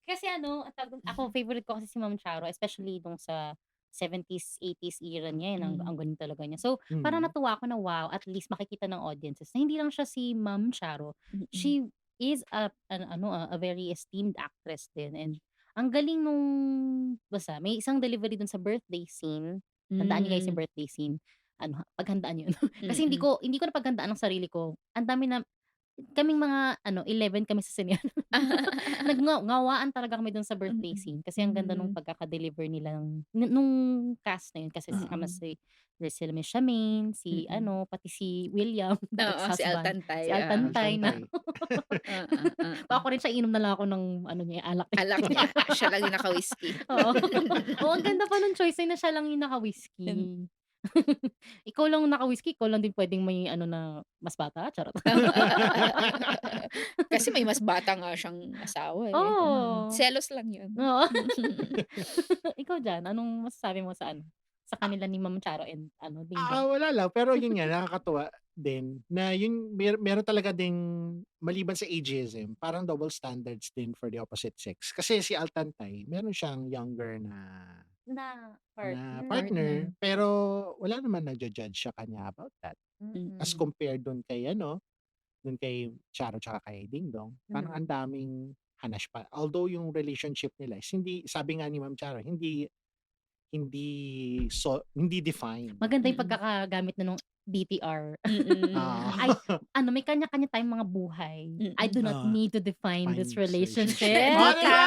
Kasi ano, ang tawag dun, ako favorite ko kasi si Ma'am Charo, especially nung sa 70s, 80s era niya, ang Hmm. galing talaga niya. So, parang mm. natuwa ako na wow, at least makikita ng audiences na hindi lang siya si Ma'am Charo, Mm. she is a very esteemed actress din, and ang galing nung basta may isang delivery dun sa birthday scene. Tandaan niyo guys yung Hmm. birthday scene, ano, paghandaan yun. Kasi hindi Mm. ko hindi ko napaghandaan ang sarili ko. Ang dami na kaming mga 11 kami sa sinehan. Ngawaan talaga kami dun sa birthday Mm. scene kasi ang ganda nung Hmm. pagkaka-deliver nila nung cast na yun, kasi kasama Mm. sila Miss Charmaine, si Mm. pati si William, the Oo, si ex-husband, Altantay, si oo. Altantay na Altantay. Oo, kung oo. ako rin siya, inom na lang ako ng niya, alak niya. Alak niya, siya lang yung naka-whiskey. Oo. Oo, ang ganda pa nung choice na siya lang yung Hmm. naka-whiskey. Ikaw lang naka-whiskey, ikaw lang din puwedeng may na mas bata, charot. Kasi may mas bata nga siyang asawa, Oo. selos lang yun. Oo. Ikaw diyan, anong masasabi mo sa sa kanila ni Ma'am Charo and Dingdong? Wala lang, pero yun nga, nakakatuwa din na yun, meron talaga ding maliban sa ageism, parang double standards din for the opposite sex. Kasi si Altantay, meron siyang younger Na na partner. partner, Partner. pero wala naman nagja-judge sa kanya about that. As Mm. Mm. compared dun kay Charo tsaka kay Dingdong, parang ang Mm. daming hanash pa. Although yung relationship nila is hindi, sabi nga ni Ma'am Charo, hindi hindi hindi defined. Maganda yung Mm. pagkakagamit na nung BTR. Mm. Ay, may kanya-kanya tayong mga buhay. I do Mm. not need to define Define this this relationship. relationship. Oh, di ba?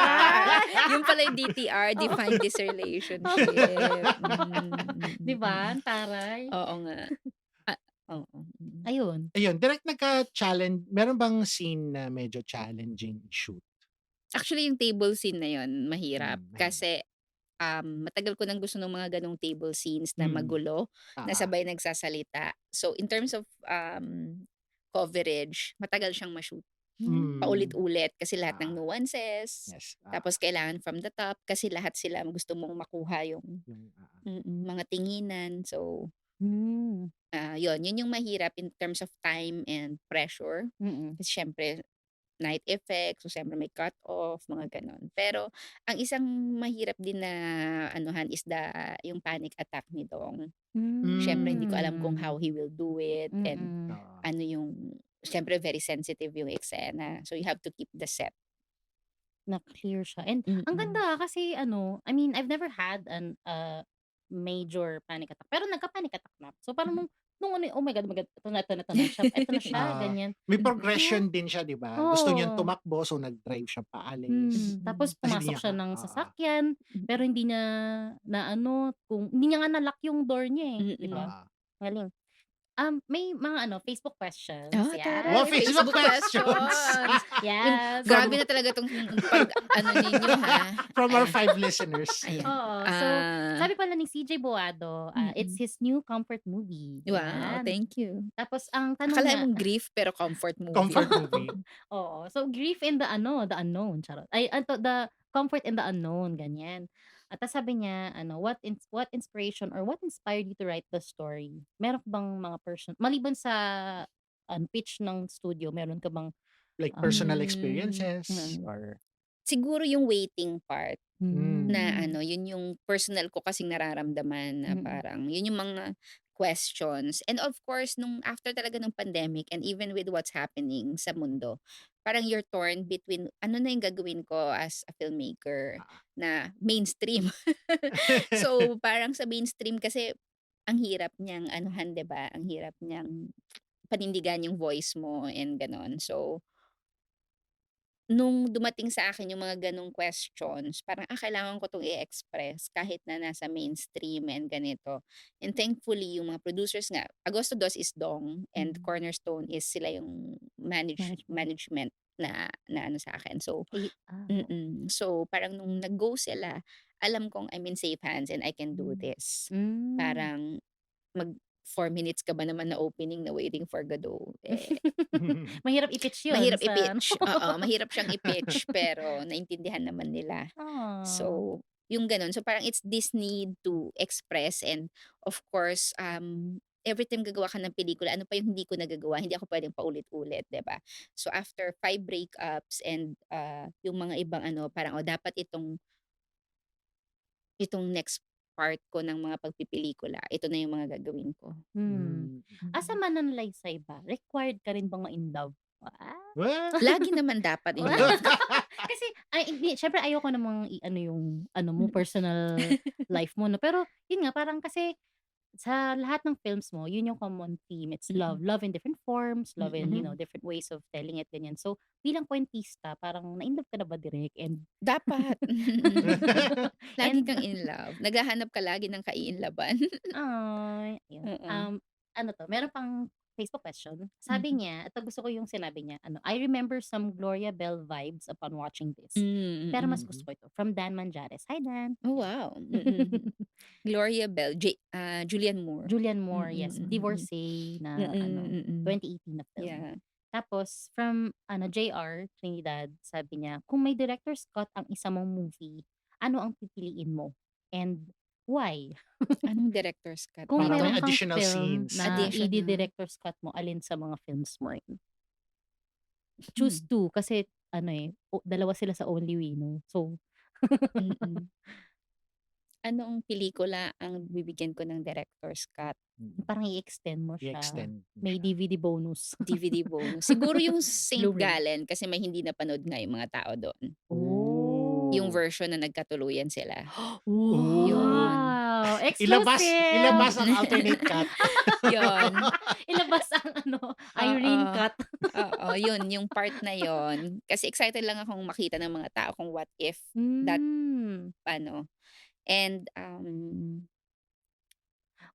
Yung pala yung DTR, Oo. define this relationship. 'Di ba, ang taray? Oo nga. Oo. Ayun. Ayun, direct nagka-challenge, meron bang scene na medyo challenging shoot? Actually, yung table scene na yun mahirap Mahirap. kasi matagal ko ng gusto ng mga ganong table scenes na Mm. magulo, na Ah. sabay nagsasalita. So, in terms of coverage, matagal siyang ma-shoot. Mm. Paulit-ulit kasi lahat ng Ah. nuances, Yes. tapos kailangan from the top kasi lahat sila gusto mong makuha yung Yung, mga tinginan. So, Hmm. yun yung mahirap in terms of time and pressure. Mm. Kasi siyempre night effects, so siyempre may cut off, mga gano'n. Pero ang isang mahirap din na anuhan is yung panic attack ni Dong. Siyempre hindi ko alam kung how Hmm. he will do it and Mm. Oo. ano yung siyempre very sensitive yung eksena. So you have to keep the set. Na-clear siya and ang Mm. ganda kasi ano, I mean, I've never had major panic attack, pero nagka-panic attack na. So parang nung ano, oh my God, eto na siya, Ah, ganyan. may So progression din siya, 'di ba? Gusto niyang oo, tumakbo, so nag-drive siya paalis. Mm. tapos Kasi hindi pumasok niya siya ng oo. sasakyan, pero Mm. hindi niya na ano, kung hindi niya nga na-lock yung door niya, eh, 'di ba? Mm. Oo. Galing. May mga ano, Facebook questions, Taray, Wow, yes. Facebook Facebook questions! questions. Yes. From Grabe na talaga 'tong pag-ano ninyo, ha. from our Ay, 5 listeners. ayan. Oo. So, sabi pala ni CJ Boado, it's Mm. his new comfort movie. Wow, Yan. thank you. Tapos ang tanong Akalain niya, mong grief pero comfort Comfort movie. movie. oo. So, grief in the the unknown, charot. Ay, the comfort in the unknown, ganyan. At tas sabi niya, what inspiration or what inspired you to write the story? Meron ka bang mga maliban sa pitch ng studio, meron ka bang, Like personal Hmm, experiences mm, or siguro yung waiting part na hmm, ano, yun yung personal ko kasing nararamdaman na mm, parang yun yung mga questions. And of course, nung after talaga ng pandemic and even with what's happening sa mundo, parang you're torn between ano na yung gagawin ko as a filmmaker ah. na mainstream. So, parang sa mainstream kasi ang hirap niyang anuhan, 'di ba? Ang hirap niyang panindigan yung voice mo and gano'n. So, nung dumating sa akin yung mga gano'ng questions, parang, kailangan ko 'tong i-express kahit na nasa mainstream and ganito. And thankfully, yung mga producers nga, Agosto Dos is Dong and mm, Cornerstone is sila yung management. management na ano sa akin. So, Oo. So, parang nung nag-go sila, alam kong I'm in safe hands and I can do Hmm. this. Hmm. Parang 4 minutes ka ba naman na opening na Waiting for Godot, eh, Mahirap i-pitch yun mahirap sa ano. i-pitch, oo, mahirap siyang i-pitch pero naintindihan naman nila. Ah. So, yung gano'n. So, parang it's this need to express and of course, every time gagawa ka ng pelikula, ano pa yung hindi ko nagagawa, hindi ako puwedeng paulit-ulit, 'di ba? So, after 5 breakups and, yung mga ibang ano, parang, dapat itong next part ko ng mga pagpipelikula, ito na yung mga gagawin ko. Hmm. Hmm. As a Mm. mananalaysay ba, required ka rin bang ma-inlove? What? Lagi naman dapat in love. Kasi ay hindi, siyempre ayoko namang i-ano yung ano mo, Mm. personal life mo 'no, pero yun nga parang kasi sa lahat ng films mo, yun yung common theme, it's love. Mm. Love in different forms, love in, Mm. different ways of telling it, ganyan. So, bilang kwentista, parang na-inlove ka na ba direct Dapat. Lagi and kang in love. Naghahanap ka lagi ng kaiinlaban. ay, ayun. Oo. Ano 'to, meron pang Facebook question. Sabi Mhm. niya, ito gusto ko yung sinabi niya, "I remember some Gloria Bell vibes upon watching this. Pero mas Mm. gusto ko ito." From Dan Manjares. Hi, Dan. Oh, Yan. wow. Gloria Bell, Julianne Moore. Julianne Mm, Moore, yes. mm. Divorcee na Mm, mm. 2018 na film. Yeah. Tapos from JR Trinidad, sabi niya, "Kung may director's cut ang isa mong movie, ano ang pipiliin mo? And why?" Anong director's cut? Kung Parang may meron kang additional film scenes. na Additional. director's cut mo, alin sa mga films mo yun? Choose Hmm, 2 kasi ano, dalawa sila sa Only We Know. So, mm. Anong pelikula ang bibigyan ko ng director's cut? parang i-extend mo siya. I-extend mo May siya. DVD bonus. DVD bonus. Siguro yung Saint Blu-ray. Gallen kasi may hindi napanood nga yung mga tao doon. Yung Oh. version na nagkatuluyan sila. Yun. Wow! Ilabas Exclusive! ang alternate cut. Yun. Ilabas ang Irene Oo. cut. Oo, yun, yung part na yun. Kasi excited lang akong makita ng mga tao kung what if that Hmm. ano. And,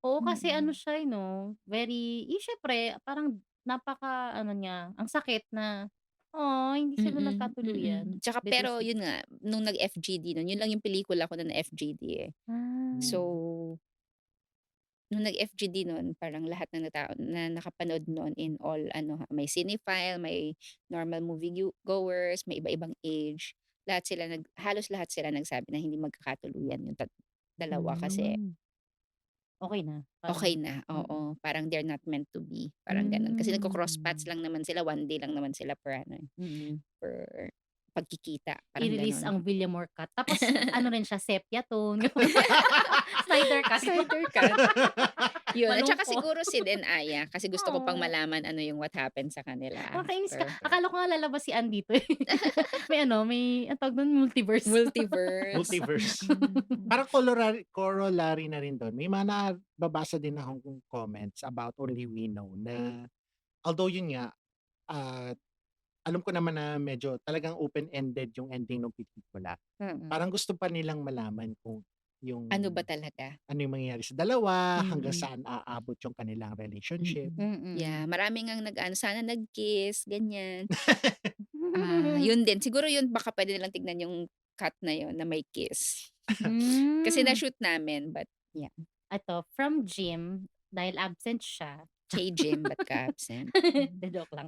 Oo, kasi mm, siya, very siyempre parang napaka niya, ang sakit na Hindi sila nagkatuluyan. Tsaka pero Bittersweet. yun nga, nung nag-FGD nun, yun lang yung pelikula ko na na-FGD eh. Ah, So, nung nag-FGD nun, parang lahat ng tao na nakapanood nun in all, may cinephile, may normal movie goers, may iba-ibang age. Halos lahat sila nagsabi na hindi magkakatuluyan yung dalawa kasi hmm. Okey na, okay parang na, mm. oo. Parang they're not meant to be, parang gano'n. Kasi nagko-cross paths Hmm, lang naman sila, one day lang naman sila per mm. per pagkikita, parang I-release gano'n. ang Villamor cut tapos ano rin siya sepia tone, Snyder cut. Snyder cut. Yun, at saka Malungkot. siguro si Aya kasi gusto ko pang Oo. malaman ano yung what happened sa kanila Nakakainis ka. after. Akala ko nga lalabas si Ann dito, eh. May anong tawag dun, multiverse. Multiverse. Multiverse. Mm. Parang corollary na rin doon. May mga nababasa din akong comments about Only We Know na although yun nga, ah, alam ko naman na medyo talagang open-ended yung ending ng pelikula. Mm. Parang gusto pa nilang malaman kung yung Ano ba talaga? ano yung mangyayari sa dalawa, hanggang Mm. saan aabot yung kanilang relationship. Yeah, marami ngang sana nag-kiss, ganyan. Yun din, siguro yun baka puwede nilang tignan yung cut na yun na may kiss. Kasi Hmm. na-shoot namin but yeah, Eto, from Jim, dahil absent siya. kay Jim ba't ka absent? De joke lang.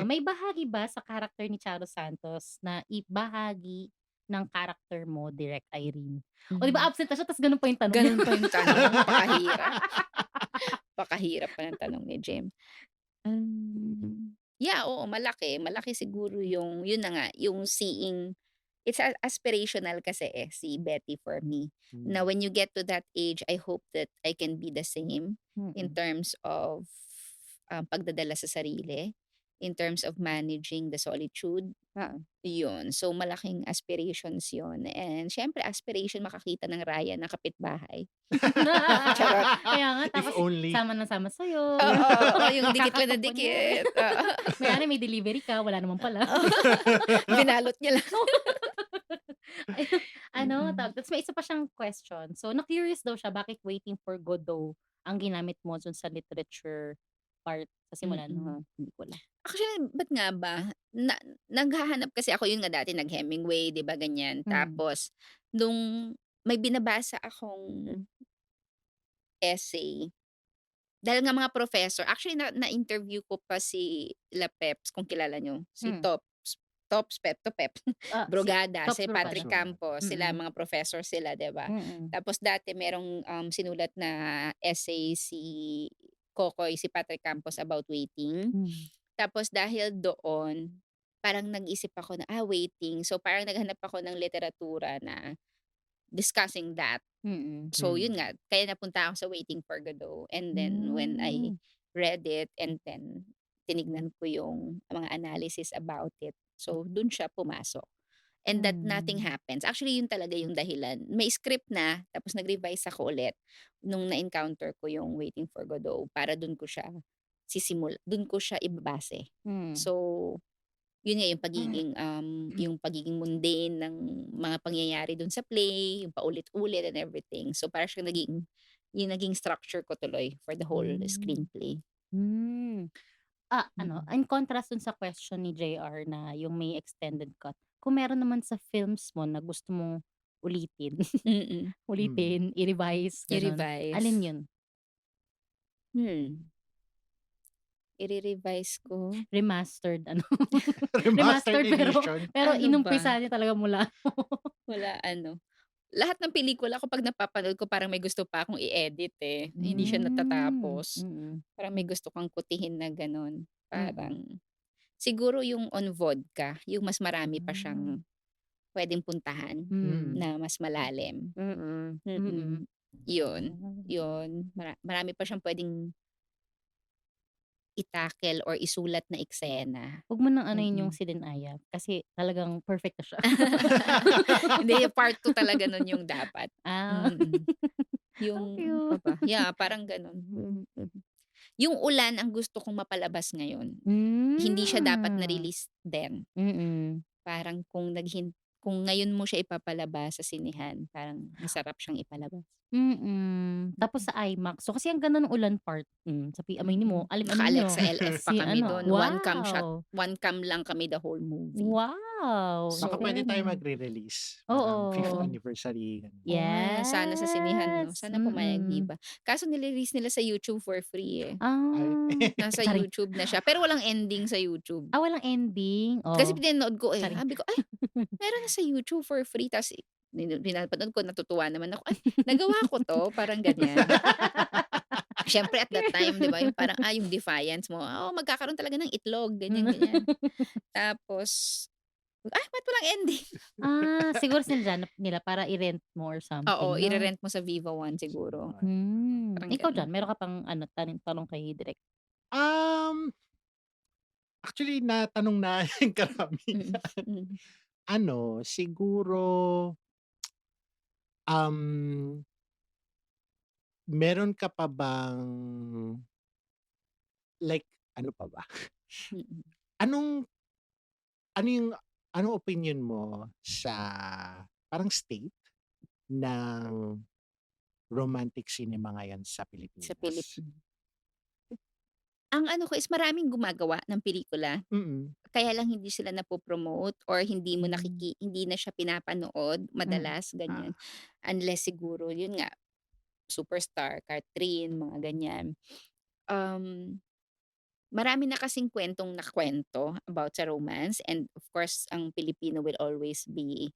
May bahagi ba sa character ni Charo Santos na ibahagi ng character mo, Direk Irene? O 'di ba absent na siya ta's ganun pa yung tanong niya? Ganun pa yung tanong, pakahirap. Pakahirap pa ng tanong ni Jim. Yeah, oo, malaki. Malaki siguro yun na nga, yung seeing it's aspirational kasi si Betty for me. Na Hmm. when you get to that age, I hope that I can be the same in Mm. terms of pagdadala sa sarili, in terms of managing the solitude. Oo. Yun. So, malaking aspirations yun. And syempre, aspiration makakita ng Raya na kapitbahay. Charot. Kaya nga If tapos only. sama na sama sa'yo. Oo, yung dikit lang na Kakatuwa niya. dikit. Oo. Mayari may delivery ka, wala naman pala. Binalot niya lang. Tapos may isa pa siyang question. So, na-curious daw siya bakit Waiting for Godot ang ginamit mo dun sa literature part sa simula ng pelikula. Actually, ba't nga ba? Naghahanap kasi ako, yun nga dati nag-Hemingway, 'di ba ganyan. Tapos nung may binabasa akong essay, dahil nga mga professor, actually na-interview ko pa si La Peps, kung kilala niyo, si Tops Pep to Pep, Brogada, Tops si Patrick Brogada. Campos, sila mga professor sila, 'di ba? Mm. Tapos dati merong sinulat na essay si Kokoy, si Patrick Campos about waiting. Tapos dahil doon, parang nag-isip ako na, waiting. So parang naghanap ako ng literatura na discussing that. So yun nga, kaya napunta ako sa Waiting for Godot. And then when I read it and then tinignan ko yung mga analysis about it. So dun siya pumasok. And that nothing happens. Actually, yun talaga yung dahilan. May script na, tapos nag-revise ako ulit nung na-encounter ko yung Waiting for Godot para dun ko siya dun ko siya ibabase. So, yun nga yung pagiging mundane ng mga pangyayari dun sa play, yung paulit-ulit and everything. So, parang siyang yung naging structure ko tuloy for the whole screenplay. In contrast dun sa question ni JR na yung may extended cut, kung meron naman sa films mo na gusto mong ulitin, i-revise, ganun, I-revise. alin yun? I-revise ko. Remastered, Remastered pero edition. pero Ano inumpisa niya talaga mula. Wala lahat ng pelikula kapag napapanood ko parang may gusto pa akong i-edit hindi siya natatapos. Parang may gusto kang kutihin na gano'n. Parang siguro yung On Vodka, yung mas marami pa siyang puwedeng puntahan na mas malalim. Yun. Marami pa siyang puwedeng i-tackle or isulat na eksena. Huwag mo nang anohin yung si Denaya kasi talagang perfect na siya. Hindi, part 2 talaga nun yung dapat. Yung Cute. ano pa ba? Yeah, parang gano'n. Yung Ulan ang gusto kong mapalabas ngayon. Hindi siya dapat na-release din. Parang kung ngayon mo siya ipapalabas sa sinehan, parang masarap siyang ipalabas. Tapos Mm. sa IMAX. So, kasi ang ganda nung ulan part, aminin mo, aminin niyo, Naka-Alexa LF pa si kami ano dun, wow! one cam lang kami the whole movie. Wow! Baka So pwede tayo Galing. magre-release. Parang 5th Oo. anniversary. Ganun. oo nga, sana sa sinehan 'no, Yes, sana pumayag Viva. Kaso nile-release nila sa YouTube for free, eh. Ay. Ah, Nasa charing. YouTube na siya, pero walang ending sa YouTube. Walang ending? Kasi Oh, pinanood ko, eh, charing. sabi ko, "Ay, meron na sa YouTube for free." Ta's pinapanood ko, natutuwa naman ako, "Ay, nagawa ko 'to." Parang ganyan. Siyempre at that time 'di ba, yung parang, yung defiance mo, magkakaroon talaga ng itlog, ganyan, ganyan. Tapos, ba't walang ending? Siguro sinadya nila para i-rent mo or Oo, something 'no? ire-rent mo sa Viva One siguro, parang Ikaw gano'n. diyan meron ka pang ano tanong kay direk? Um, Actually natanong na yung Mm, karamihan. mm. Ano, siguro, um, meron ka pa bang like ano pa ba? Mm. Anong ano yung anong opinyon mo sa parang state ng romantic cinema ngayon sa Sa Pilipinas? Pilip ang ano ko is maraming gumagawa ng pelikula, Mm. kaya lang hindi sila napo-promote or Hmm, hindi na siya pinapanood mm. madalas, ganyan. Ah, Unless siguro yun nga, Superstar, Kathryn, mga ganyan. Um, Marami na kasing kuwentong nakuwento about sa romance and of course ang Pilipino will always be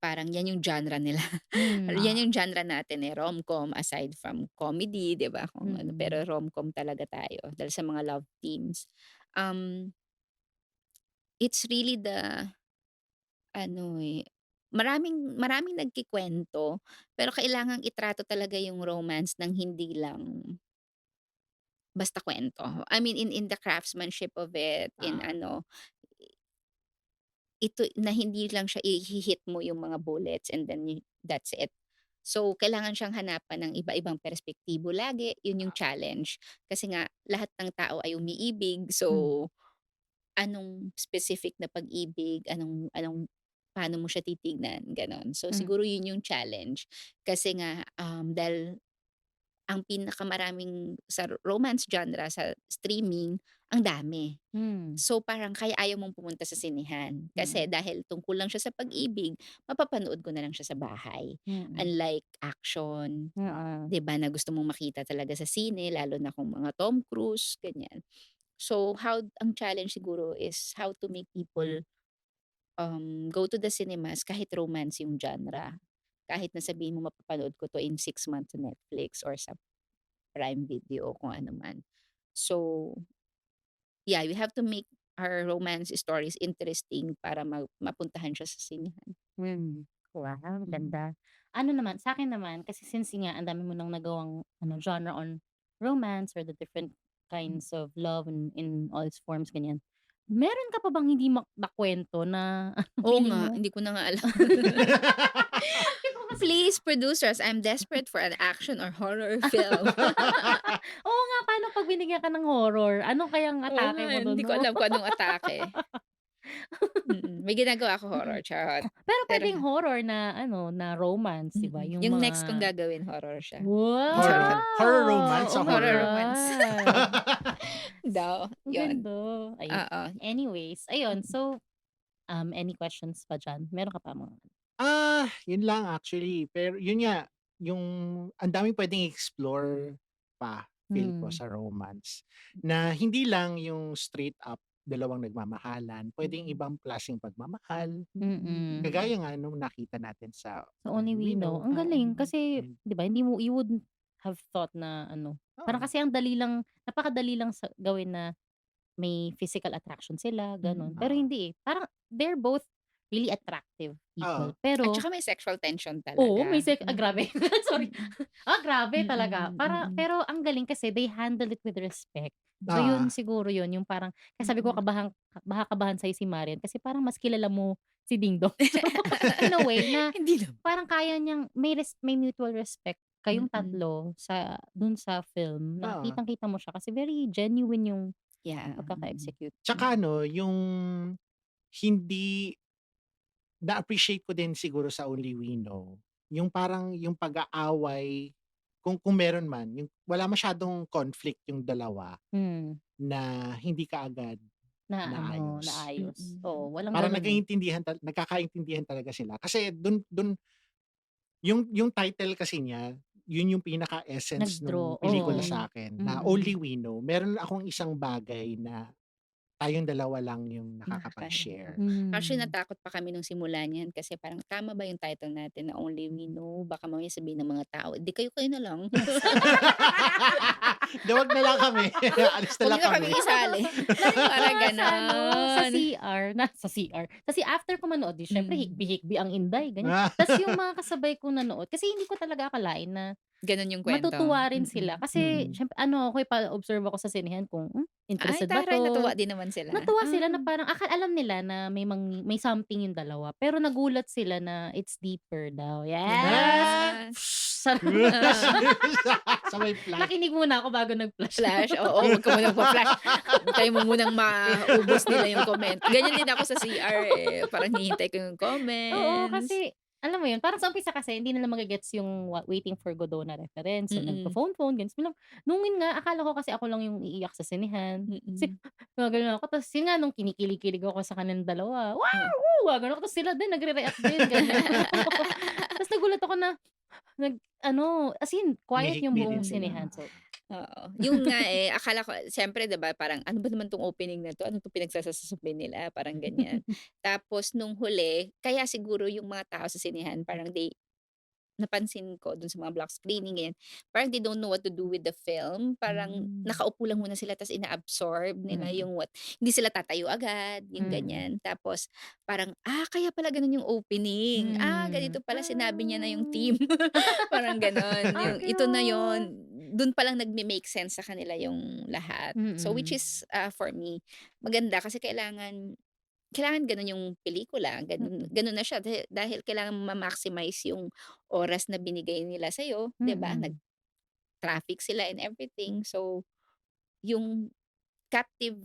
parang 'yan yung genre nila. Hmm, 'Yan ah, yung genre natin, eh, rom-com aside from comedy, 'di ba, kung ano, pero mm. rom-com talaga tayo dahil sa mga love themes. Um, it's really the ano, eh, maraming maraming nagkikwento pero kailangang itrato talaga yung romance ng hindi lang basta kuwento. I mean in the craftsmanship of it, in ah, ano, ito na hindi lang siya ihi-hit mo yung mga bullets and then that's it. So, kailangan siyang hanapan ng iba-ibang perspektibo lagi, yun yung challenge. Kasi nga lahat ng tao ay umiibig, Hmm, so anong specific na pag-ibig, anong anong paano mo siya titignan, gano'n. So, hmm, siguro yun yung challenge. Kasi nga, dahil ang pinakamaraming sa romance genre sa streaming, ang dami. hmm, So, parang kaya ayaw mong pumunta sa sinehan. Kasi mm, dahil tungkol lang siya sa pag-ibig, mapapanood ko na lang siya sa bahay. mm, Unlike action, oo, 'di ba, na gusto mong makita talaga sa sine lalo na kung mga Tom Cruise, ganyan. So, ang challenge siguro is how to make people, go to the cinemas kahit romance yung genre. Kahit na sabihin mo mapapanood ko 'to in 6 months sa Netflix or sa Prime Video, kung ano man. So, yeah, we have to make our romance stories interesting para mapuntahan siya sa sinehan. hmm. Wow, ang Mm. ganda. Ano naman, sa'kin naman kasi since nga ang dami mo ng nagawang ano, genre on romance or the different kinds of love in all its forms, ganyan. Meron ka pa bang hindi makuwento na Oo feeling nga, mo hindi ko na nga alam. sabi ko kasi Please, producers, I'm desperate for an action or horror film. oo nga, paano 'pag binigyan ka ng horror? Ano kayang Oo atake nga, mo dun hindi ko 'no? alam kung anong atake. May ginagawa ako horror, charot. Pero Pero puwedeng horror na ano, na romance, 'di ba? Yung yung mga next kong gagawin horror siya. Charot. horror romance wow! sa Oh my Horror horror? romance. God, Daw, ang yon. ganda. Ayun. Oo. Anyways, ayun. So, any questions pa diyan? Meron ka pa mga Yun lang actually. Pero yun nga, yung ang daming puwedeng explore pa, feel ko hmm, sa romance. Na hindi lang yung straight up dalawang nagmamahalan, puwedeng ibang klaseng pagmamahal. mm. Kagaya nga nung nakita natin sa So, Only Only We We Know. Know. Ang galing kasi And 'di ba hindi mo you wouldn't have thought na ano, parang oo, kasi ang dali lang napakadali lang sa gawin na may physical attraction sila, gano'n. Pero oo, hindi, eh, parang they're both really attractive oo, people. At Pero saka may sexual tension oo, may talaga. grabe. Sorry. Mm. Grabe talaga. Mm. Pero ang galing kasi they handle it with respect. So oo, yun siguro yun, yung parang kaya sabi ko Mm. baka kabahan sa'yo si Marian kasi parang mas kilala mo si Dingdong. So, in a way na Hindi naman. parang kaya niyang may mutual respect kayong Mm. tatlo dun sa film na oo. kitang-kita mo siya kasi very genuine yung Yeah. pagkaka-execute. Tsaka ano, yung hindi na-appreciate ko din siguro sa Only We Know, yung parang yung pag-aaway, kung meron man, yung wala masyadong conflict yung dalawa Hmm, na hindi kaagad na ano, naayos. naayos. Mm. Oo, walang Parang gano'n, eh. nagkakaintindihan talaga sila. Kasi dun yung title kasi niya, yun yung pinaka-essence nung Nag-draw, pelikula oo. sa'kin na Mm. Only We Know. Meron akong isang bagay na tayong dalawa lang yung Nakakaalam. nakakapag-share. Actually, Hmm. natakot pa kami nung simula niyan kasi parang tama ba yung title natin na Only We Know? Baka mamaya sabihin ng mga tao, "Di kayo na lang." Di wag na lang kami. Alis na Huwag lang niyo na kami. kaming isali. Narinig ko Parang nga sa ano, sa gano'n. CR, sa CR. Kasi after ko manood, di syempre Hmm, hikbi-hikbi ang Inday, ganyan. Tas yung mga kasabay kong nanood, kasi hindi ko talaga akalain na gano'n yung kuwento. matutuwa rin sila. Mm. Kasi Mm. siyempre ano ako, pa-observe ako sa sinehan kung, Ay, interested ba taray 'to? natuwa din naman sila. Natuwa sila na Ah. parang alam nila na may something yung dalawa, pero nagulat sila na it's deeper daw. Yes! Ah, Flash ah. news. Sabay flash. Nakinig muna ako bago nag-flash. Flash, oo, huwag ka munang pa-flash. Hintayin mo munang maubos nila yung comment. Ganyan din ako sa CR, eh, parang hinihintay ko yung Oo, comments. kasi alam mo yun, parang sa umpisa kasi hindi nila magegets yung Waiting for Godot na reference. So, Mm, nagpo-phone, ganun. Nung yun nga, akala ko kasi ako lang yung iiyak sa sinehan. Kasi mm. gumagano'n ako. Tapos yun nga, nung kinikilig-kilig ako sa kanilang dalawa, Oo. wow! Gumagano'n ako. Tapos sila din, nagre-react din, ganyan. Tapos nagulat ako na, ano, as in, quiet yung Humihikbi din buong sila. sinehan. So, Oo. Yung nga, eh, akala ko siyempre 'di ba parang, "Ano ba naman 'tong opening na 'to? Ano 'tong pinagsasasabi nila?" Parang ganyan. Tapos nung huli, kaya siguro yung mga tao sa sinehan parang napansin ko dun sa mga block screening, ganyan, parang they don't know what to do with the film. Parang hmm, nakaupo lang muna sila ta's ina-absorb nila mm, yung hindi sila tatayo agad, yung mm, ganyan. Tapos parang, kaya pala ganun yung opening. Ganito pala sinabi niya na yung Ah, theme. Parang gano'n. Yung ito na cute. yon dun palang nagme-make sense sa kanila yung lahat. So which Mm, is, for me, maganda kasi kailangan gano'n yung pelikula, mm, gano'n na siya dahil kailangan ma-maximize yung oras na binigay nila sa'yo, 'di ba? mm, Nag-traffic sila and everything. So, yung captive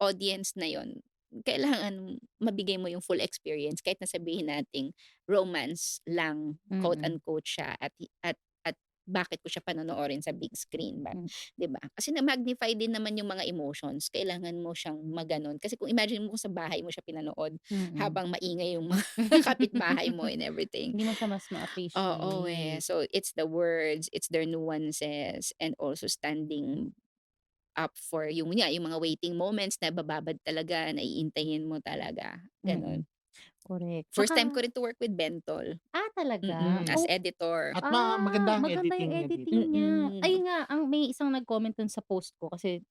audience na yon kailangan mabigay mo yung full experience kahit na sabihin nating romance lang, quote mm, unquote siya at bakit ko siya panonoorin sa big screen ba, mm, 'di ba? Kasi na-magnify din naman yung mga emotions, kailangan mo siyang maganon. Kasi kung imagine mo kung sa bahay mo siya pinanood mm. habang maingay yung mga kapitbahay mo and everything. Hindi mo siya mas Oo, eh. ma-appreciate. So, it's the words, it's their nuances, and also standing up for yung mga waiting moments na bababad talaga, na iintayin mo talaga, Mm, gano'n. correct. First time ko Tsaka rin to work with Bentol, talaga? as Mm. editor. At maganda ang Maganda yung editing editing. niya. Mm. Ayun nga, may isang nag-comment dun sa post ko kasi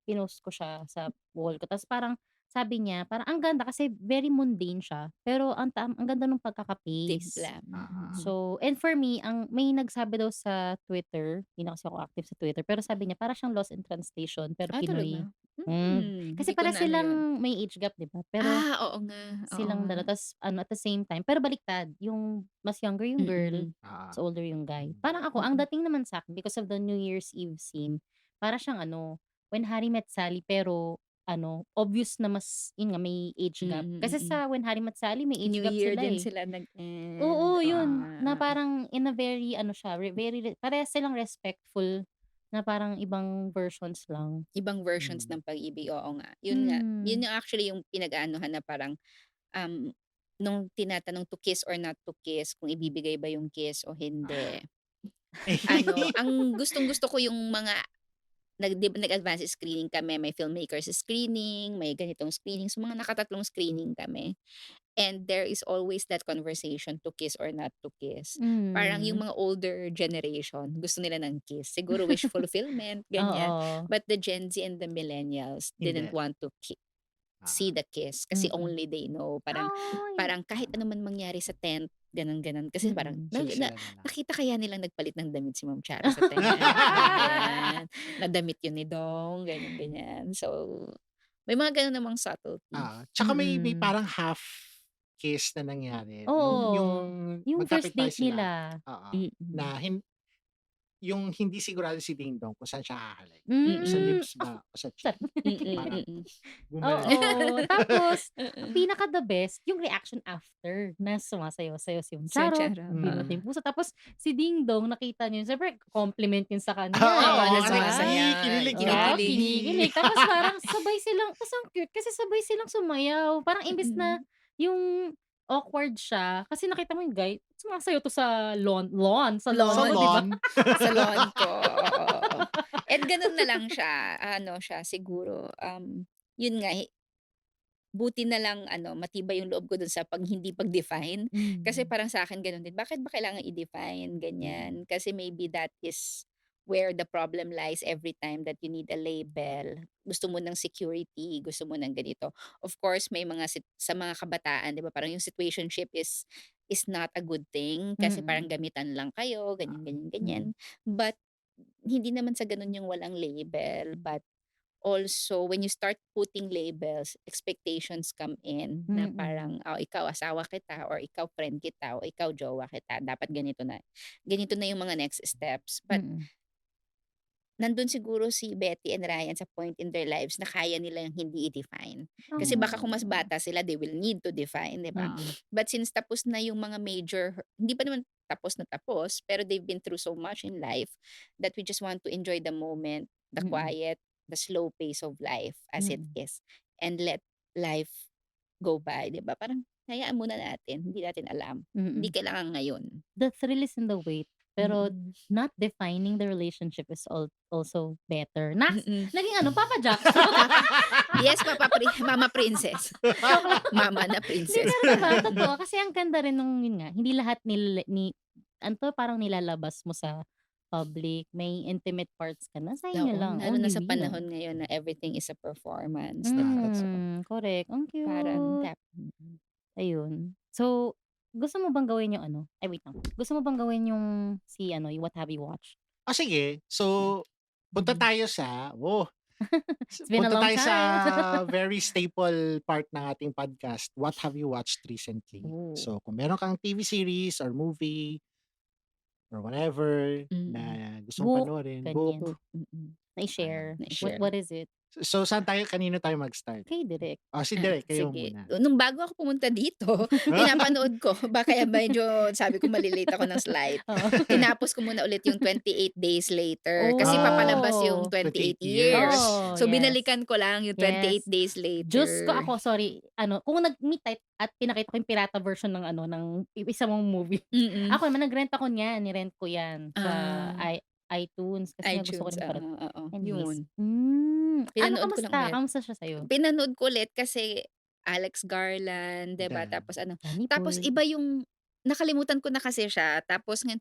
pinost ko siya sa wall ko ta's parang sabi niya, parang ang ganda kasi very mundane siya, pero ang ganda nung pagkaka-pace. Timpla, Ah. So, and for me, may nagsabi daw sa Twitter, hindi na kasi ako active sa Twitter, pero sabi niya para siyang Lost in Translation pero Pinoy. talaga? Kasi Hindi ko para na ano yun. silang may age gap, 'di ba? Pero Oo nga, oo silang nga. dalawa ta's ano at the same time pero baliktad, yung mas younger yung girl, Mm, Ah. mas older yung guy. Hmm. Parang ako ang mm. dating naman sa'kin because of the New Year's Eve scene, para siyang ano, When Harry Met Sally pero ano, obvious na mas yun nga may age gap. Kasi Mm. sa When Harry Met Sally may age New gap Year sila, din eh. sila nag-end, Oo, oo yun nga, na oo. parang in a very ano siya, very parehas silang respectful na parang ibang versions lang. Ibang versions Hmm. ng pag-ibig, oo nga. Yun nga, Hmm, yun yung actually yung pinag-aanuhan na parang, um, nung tinatanong to kiss or not to kiss, kung ibibigay ba yung kiss o hindi. Ano, ang gustong-gusto ko yung mga 'di ba nag-advance screening kami, may filmmakers screening, may ganitong screening, so mga nakatatlong screening kami. And there is always that conversation to kiss or not to kiss. Parang yung hmm. mga older generation gusto nila ng kiss, siguro wish fulfillment, ganyan. Oo. But the Gen Z and the millennials didn't Hindi. want to see Ah. the kiss kasi Mm. only they know. Parang Ay, parang kahit ano man mangyari sa tent, gano'n, gano'n. Kasi parang mm. Sila na lang. nakita kaya nilang nagpalit ng damit si Ma'am Charo sa tent, ganyan. Na damit yun ni Dong, ganyan, ganyan. So, may mga gano'n namang subtlety. Tsaka may Mm. parang half kiss na nangyari nung yung Oo, yung first magkapit tayo date sila, nila. oo, Mm. na yung hindi sigurado si Ding Dong kung saan siya hahalik. Sa Hmm, lips ba o sa cheek? sarap. Parang Mm. gumanon. Oo, tapos ang Mm. pinaka the best yung reaction after na sumasayaw-sayaw si Sa Charot, Charo, binot oo. yung puso, tapos si Ding Dong nakita niyo siyempre compliment yun sa kanya, Oo, Oo, di kasi ba? sumasaya. kinikilig, Oo, kinikilig. kinikilig. Tapos parang sabay silang tas ang cute kasi sabay silang sumayaw. Parang imbes na Mm. yung awkward siya, kasi nakita mo yung guy, sumasayaw 'to sa sa lawn Sa mo, 'di ba? Lawn. lawn. Sa lawn ko, oo. And gano'n na lang siya, ano siya siguro, yun nga, buti na lang ano, matibay yung loob ko dun sa hindi pag-define. Kasi Hmm, parang sa akin gano'n din, bakit ba kailangan i-define, Mm. ganyan. Kasi maybe that is where the problem lies every time that you need a label. Gusto mo ng security, gusto mo ng ganito. Of course, may mga sa mga kabataan, 'di ba, parang yung situationship is not a good thing kasi parang mm, gamitan lang kayo, ganyan, Ah, ganyan, ganyan. mm, But hindi naman sa gano'n yung walang label, but also, when you start putting labels, expectations come in na mm, parang, "Oh, ikaw asawa kita or ikaw friend kita o ikaw jowa kita, dapat ganito na." Ganito na yung mga next steps. But mm. nandun siguro si Betty and Ryan sa point in their lives na kaya nilang hindi i-define. Kasi baka kung mas Oh, bata sila, they will need to define, 'di ba? mm, But since tapos na yung mga major hindi pa naman tapos na tapos, pero they've been through so much in life that we just want to enjoy the moment, the mm, quiet, the slow pace of life as it mm, is, and let life go by, 'di ba? Parang hayaan muna natin, hindi natin alam. Hindi mm. kailangan ngayon. The thrill is in the wait, pero Mm. not defining the relationship is also better. Nas Mm. naging ano, Papa Jack. Yes, Mama Princess. Joke lang. Mama na Hindi, princess. pero 'di ba, totoo kasi ang ganda rin nung yun nga, hindi lahat ano 'to, parang nilalabas mo sa public, may intimate parts ka na sa inyo Oo, lang, lalo na only sa we know. panahon ngayon na everything is a performance, 'di ba? So, Correct, ang parang cute. Ayun. So, gusto mo bang gawin yung ano, ay wait lang, gusto mo bang gawin yung si ano, yung What Have You Watched? O sige, so Yeah. punta Mhm. tayo sa It's been a punta long tayo sa time. very staple part ng ating podcast, what have you watched recently? Oh, So kung meron kang TV series or movie or whatever Mm. na gusto mong book, panoorin, book, ganyan. Book, ayan. Na-i-share. What na-share. what is it? So saan kanino tayo mag-start? Kay direct. Si Direk, kayo Sige. muna. Nung bago ako pumunta dito, pinapanood ko kaya medyo sabi ko mali-late ako ng slide. Oo. Tinapos ko muna ulit yung 28 Days Later kasi papalabas yung Oh. 28 28 years. years. Oh, So, yes. binalikan ko lang yung 28 Yes. Days Diyos ko, Later. ako sorry, ano, kung nag-meet tayo at pinakita ko yung pirata version ng ano, ng isa mong movie. Mm. Ako naman nag-rent ako niyan, ni-rent ko 'yan sa Ah, iTunes kasi nga gusto ko iTunes, rin mapanood. oo, Anyways, yun. ano Pinanood ko lang kamusta? ulit. Kamusta siya sa'yo? Pinanood ko ulit kasi Alex Garland, 'di ba? Dan. Tapos ano, Danny tapos Boy. iba yung nakalimutan ko na kasi siya tapos ngayon,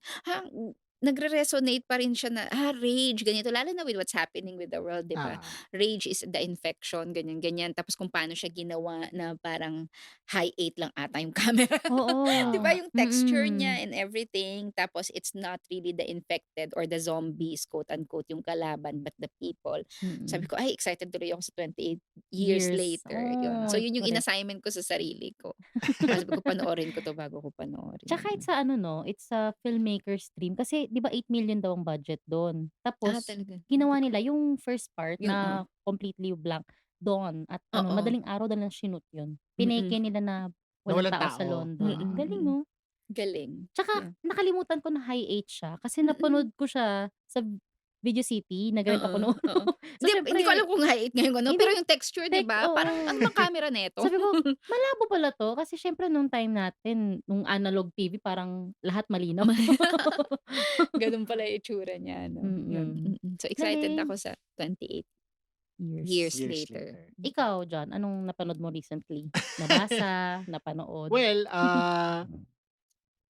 nagre-resonate pa rin siya na, rage ganito lalo na with what's happening with the world, 'di ba? Ah, Rage is the infection, ganyan, ganyan. Tapos kung paano siya ginawa na parang high 8 lang ata yung camera. Oo. 'Di ba ah, yung texture Mm. niya and everything, tapos it's not really the infected or the zombies, quote unquote, yung kalaban but the people. Sabi Mm. ko, ay excited tuloy ako sa 28 years Years. later, yun. So yun yung Correct. in-assignment ko sa sarili ko. Sabi ko panoorin ko 'to bago ko Tsaka panoorin. it's sa ano 'no, it's a filmmaker's dream kasi 'di ba 8 million daw ang budget do'n. Tapos Talaga, hindi ginawa ko nila yung first part yung na completely blank, dawn at ano, oo, madaling araw na lang shoot 'yun. mm, Pineke nila na na walang walang tao sa tao. London. mm, Galing mm. 'no? Galing, Tsaka yeah. nakalimutan ko na high 8 siya kasi Mm. napanood ko siya sa Video City, nag-rent Oo, ako noon. oo. So Hindi ko siyempre alam kung high 8 ngayon ano, hindi pero yung texture 'di ba, parang ano oo. bang camera nito? Sabi ko, malabo pala 'to kasi siyempre nung time natin, nung analog TV parang lahat malinaw. Gano'n pala yung itsura niya 'no, yun, Mm. So excited Galing. ako sa 28 Years. years Years later. later. Ikaw, John, anong napanood mo recently? Nabasa, napanood? Well,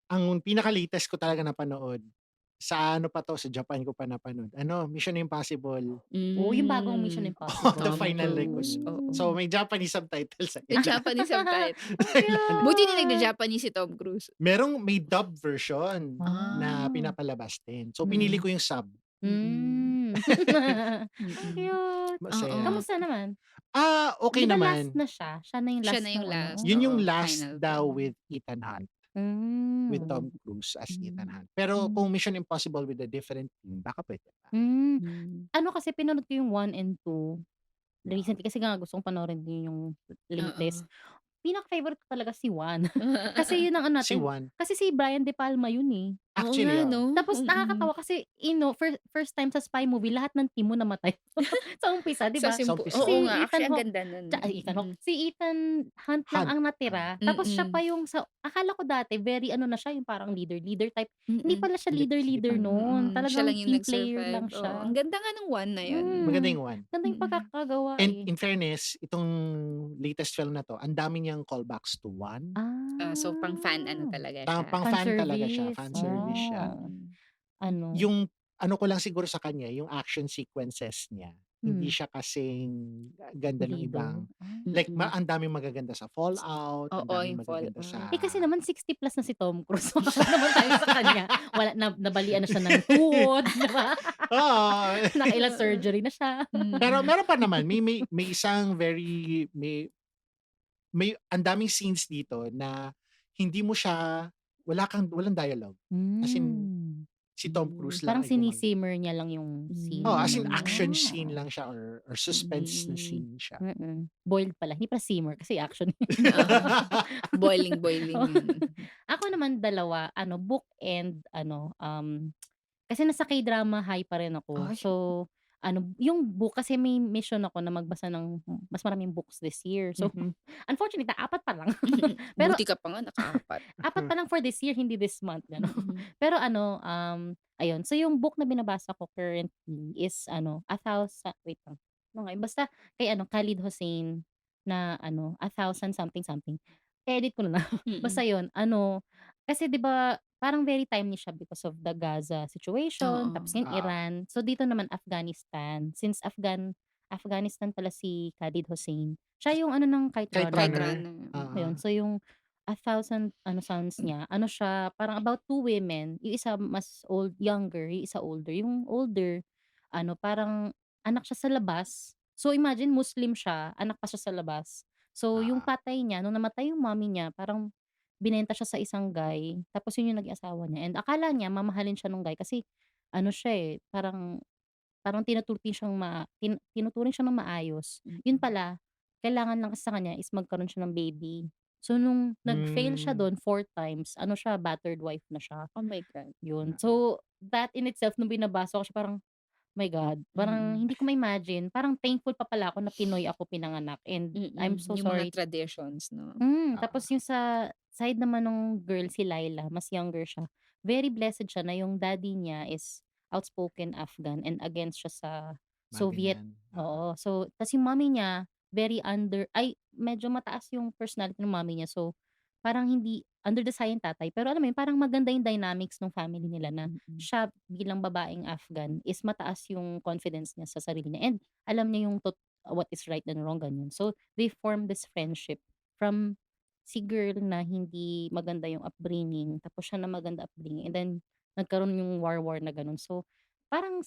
ang pinaka-latest ko talaga napanood, sa ano pa 'to, sa Japan ko pa napanood, Mission Impossible, Oo, yung bagong Mission The Impossible. Tom Final Cruise, Request. oo. So, may Japanese subtitles sa Yung gitna. Japanese subtitle. Ang Buti hindi cute. nagja-Japanese si Tom Cruise. May dub version na Ah. pinapalabas din. So, pinili Mm. ko yung sub. Hmm. Ang Mm. cute. Masaya. Kamusta naman? Okay 'Di ba naman. last na siya? Siya na yung Siya last na yung nung ano? last. Yun yung Oo, last final daw film. with Ethan Hunt. with Hmm. Tom Cruise as Ethan Hmm. Hunt. Pero Hmm. kung Mission Impossible with a different team, baka pwede pa. Hmm. Hmm. Ano kasi pinanood ko yung 1 and 2 Yeah. recently kasi nga gusto kong panoorin din yung latest. Oo. Pinaka-favorite ko talaga si Juan. Kasi yun ang ano Si natin, Juan. kasi si Brian De Palma yun, eh. Oo Actually, nga oo. 'no? Tapos nakakatawa kasi, first time sa spy movie lahat ng team mo namatay sa umpisa, 'di Sa ba? Sa oo umpisa. Si nga, Ethan actually ang Hawke ganda nun, Ethan Hawke, mm. si Ethan Hunt lang Hunt, ang natira. Tapos siya pa Mm. yung akala ko dati very ano na siya, yung parang leader type. Hindi Mm. pala siya Hindi leader pa naman. no'n. Siya Talagang lang yung team player nag-survive, lang oo. siya. Ang ganda nga nung 1 na yun. Maganda Hmm, yung Juan. ganda yung Mm. pagkakagawa, And eh. in fairness, itong latest film na 'to, ang dami niyang callbacks to Juan. So pang-fan ano Ah, talaga siya. Pang-fan talaga siya, fanservice. fan service siya. Ah, Mm. ano, Yung ano ko lang siguro sa kanya, yung action sequences niya, hindi hmm, siya kasing ganda nung ibang pulido. Ah. like Mm. ang daming magaganda sa Fallout, ang Oo, daming yung magaganda Fallout. Eh, kasi sa naman 60 plus na si Tom Cruise. Maawa naman tayo sa kanya. Wala na, nabalian na siya ng tuhod, 'di ba? oo. Nakailang Oo. surgery na siya. Pero Mm. meron pa naman, may isang may ang daming scenes dito na hindi mo siya walang dialogue. As in, Hmm, si Tom Cruise lang parang ay sini-simmer niya lang yung scene, as in Hmm. gano'n. action scene Ah, lang siya or suspense na Mm. scene siya. boiled pala, hindi pala simmer kasi action. Oo. Boiling Oo. yun. Ako naman dalawa, book and kasi nasa K-drama high pa rin ako. Ay, So, yung book kasi may mission ako na magbasa ng mas maraming books this year. So, Mhm. unfortunately, apat pa lang. Pero buti ka pa nga naka-4. apat pa lang for this year, hindi this month, gano'n. Mm. Pero ayun. So, yung book na binabasa ko currently is A Thousand wait lang, ano nga yun, basta kay Khalid Hossein na A Thousand something something. Edit ko na lang. Basta Mm. yun, kasi 'di ba parang very timely siya because of the Gaza situation, Oo. tapos yung Oo. Iran. So, dito naman Afghanistan. Since Afghanistan pala si Khalid Hossein. Siya yung ng Kite Kite Kite Runner. Runner. Runner. Oo. Ayun, so yung A Thousand Sounds niya, siya, parang about two women, yung isa mas younger, yung isa older. Yung older, parang anak siya sa labas. So imagine Muslim siya, anak pa siya sa labas. So yung Oo. tatay niya, nung namatay yung mommy niya, parang binenta siya sa isang guy, tapos yun yung naging asawa niya. And akala niya mamahalin siya nung guy kasi siya, parang parang tinuturing siyang maayos. Yun Mm. pala, kailangan lang kasi sa kanya is magkaroon siya ng baby. So nung nag-fail siya Hmm. dun 4 times, siya, battered wife na siya, Oh my God. yun. Oo. So that in itself nung binabasa ko siya parang, my God, parang Mm. hindi ko ma-imagine, parang thankful pa pala ako na Pinoy ako pinanganak and I'm so Yung mga sorry. traditions 'no? Oo. Tapos yung sa side naman nung girl, si Laila, mas younger siya. Very blessed siya na yung daddy niya is outspoken Afghan and against siya sa Mami Soviet. niyan. Oo. Oo. So, tas yung mommy niya, medyo mataas yung personality ng mommy niya. So, parang hindi under the side yung tatay. Pero alam mo yun, parang maganda yung dynamics ng family nila na Mm. siya bilang babaeng Afghan is mataas yung confidence niya sa sarili niya. And alam niya yung what is right and wrong, ganyan. So, they form this friendship from si girl na hindi maganda yung upbringing, tapos siya na maganda upbringing, and then nagkaroon yung war na gano'n. So, parang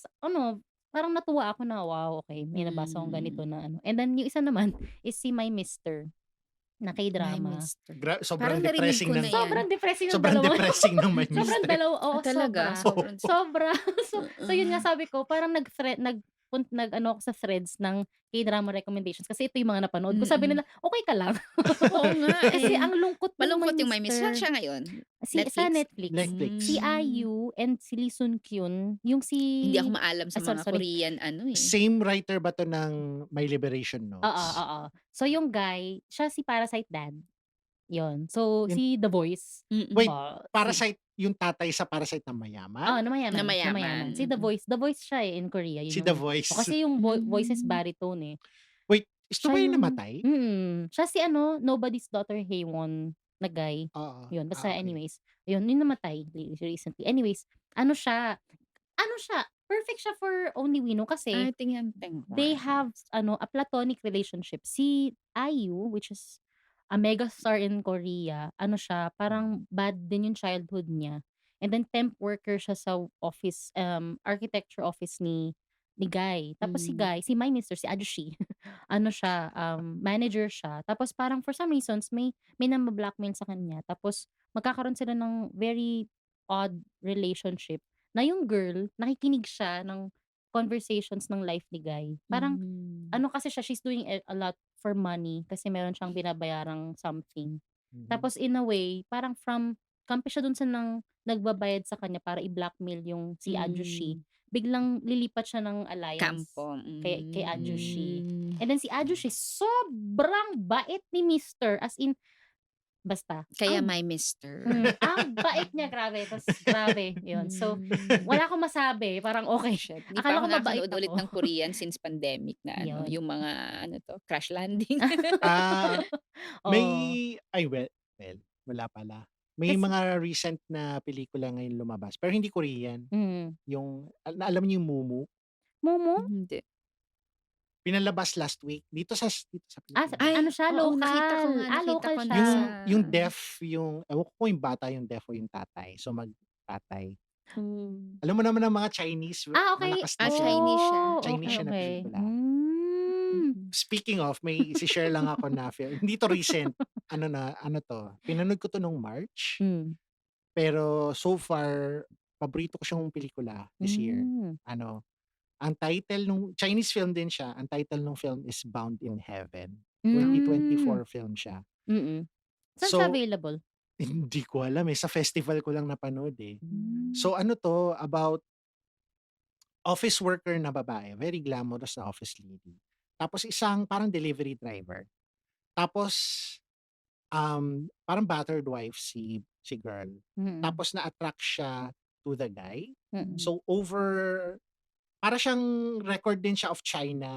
parang natuwa ako na, wow, okay, may nabasa akong ganito Mm. na and then yung isa naman is si My Mister na My K-drama. Mister. Sobrang Parang narinig depressing ko ng na yan. Sobrang depressing ng sobrang dalawang depressing ng My sobrang Mister. oo, Talaga? sobra. Sobrang Sobra. So yun nga Oo. sabi ko, parang nag-ano ako sa threads ng K-drama recommendations kasi ito yung mga napanood ko. Sabi Mm. nila, "Okey ka lang?" Oo nga, Kasi eh. ang lungkot nung My Malungkot yung My Mister. Saan Mister. siya ngayon? Sa Netflix? Netflix. Si Netflix. IU and si Lee Sun Kyun, yung Hindi ako si maalam sa mga sorry. Korean eh. Same writer ba 'to ng My Liberation Oo, Notes? oo. So yung guy, siya si Parasite Dad, yun. So Yung si The Voice, wait, Mm. si Parasite yung tatay sa Parasite na mayaman? na Na mayaman, na mayaman. mayaman. Si The Voice, The Voice siya, in Korea, Si yun The yung Voice. kasi yung voice is Hmm. baritone, eh. Wait, ito Siya ba yung yung namatay? siya si Nobody's Daughter Haewon na guy, Oo. yun. Basta Okey. anyways, ayun, yung namatay recently. Anyways, siya, perfect siya for Only We Know kasi Ay, tingnan ko nga they siya. have a platonic relationship. Si IU, which is a megastar in Korea, siya, parang bad din yung childhood niya. And then temp worker siya sa office, architecture office ni Guy. Tapos si Mm. Guy, si My Mister, si Ajushi, ano siya, manager siya. Tapos parang for some reasons, may namba-blackmail sa kanya. Tapos magkakaroon sila ng very odd relationship na yung girl, nakikinig siya ng conversations ng life ni Guy. Parang Hmm. ano kasi siya, she's doing a lot for money kasi meron siyang binabayarang something. Mhm. Tapos in a way, parang kampi siya dun sa nagbabayad sa kanya para i-blackmail yung si Ajushi. Hmm. Biglang lilipat siya ng alliance Kampo. kay Ajushi. Hmm. And then si Ajushi, sobrang bait ni Mister. As in, basta. Kaya Ang, My Mister. ang bait niya, grabe. Tapos, grabe. Yun. So, Hmm. wala akong masabi. Parang okay. Shit, di Akala pa ako ko mabait nakakanood ulit ako. ng Korean since pandemic na Yun. yung mga crash landing. Ah, may Oo. well, wala pala. May Kasi, mga recent na pelikula ngayon lumabas pero hindi Korean. Yung alam niyo yung Mumu? Momo? Hindi. Pinalabas last week dito sa Pilipinas. Ay, Ano siya, oo, nakita ko local. nga, nakita Local ko na siya. Yung deaf, yung ewan ko kung yung bata yung deaf o yung tatay. So magtatay. Hmm. Alam mo naman ang mga Chinese, Okay. malakas na sila. Chinese siya. Chinese Okay, siya na okay. pelikula. Mm. Speaking of, may si-share lang ako na film. Hindi to recent. Ano to. Pinanood ko to nung March. Pero so far, paborito ko siyang pelikula this year. Ang title nung Chinese film din siya. Ang title nung film is Bound in Heaven. 2024 film siya. Saan siya So, available? hindi ko alam eh. Sa festival ko lang napanood eh. Mm. So ano to, about office worker na babae. Very glamorous na office lady. Tapos isang parang delivery driver. Tapos parang battered wife si girl. Tapos na-attract siya to the guy. So para siyang record din siya of China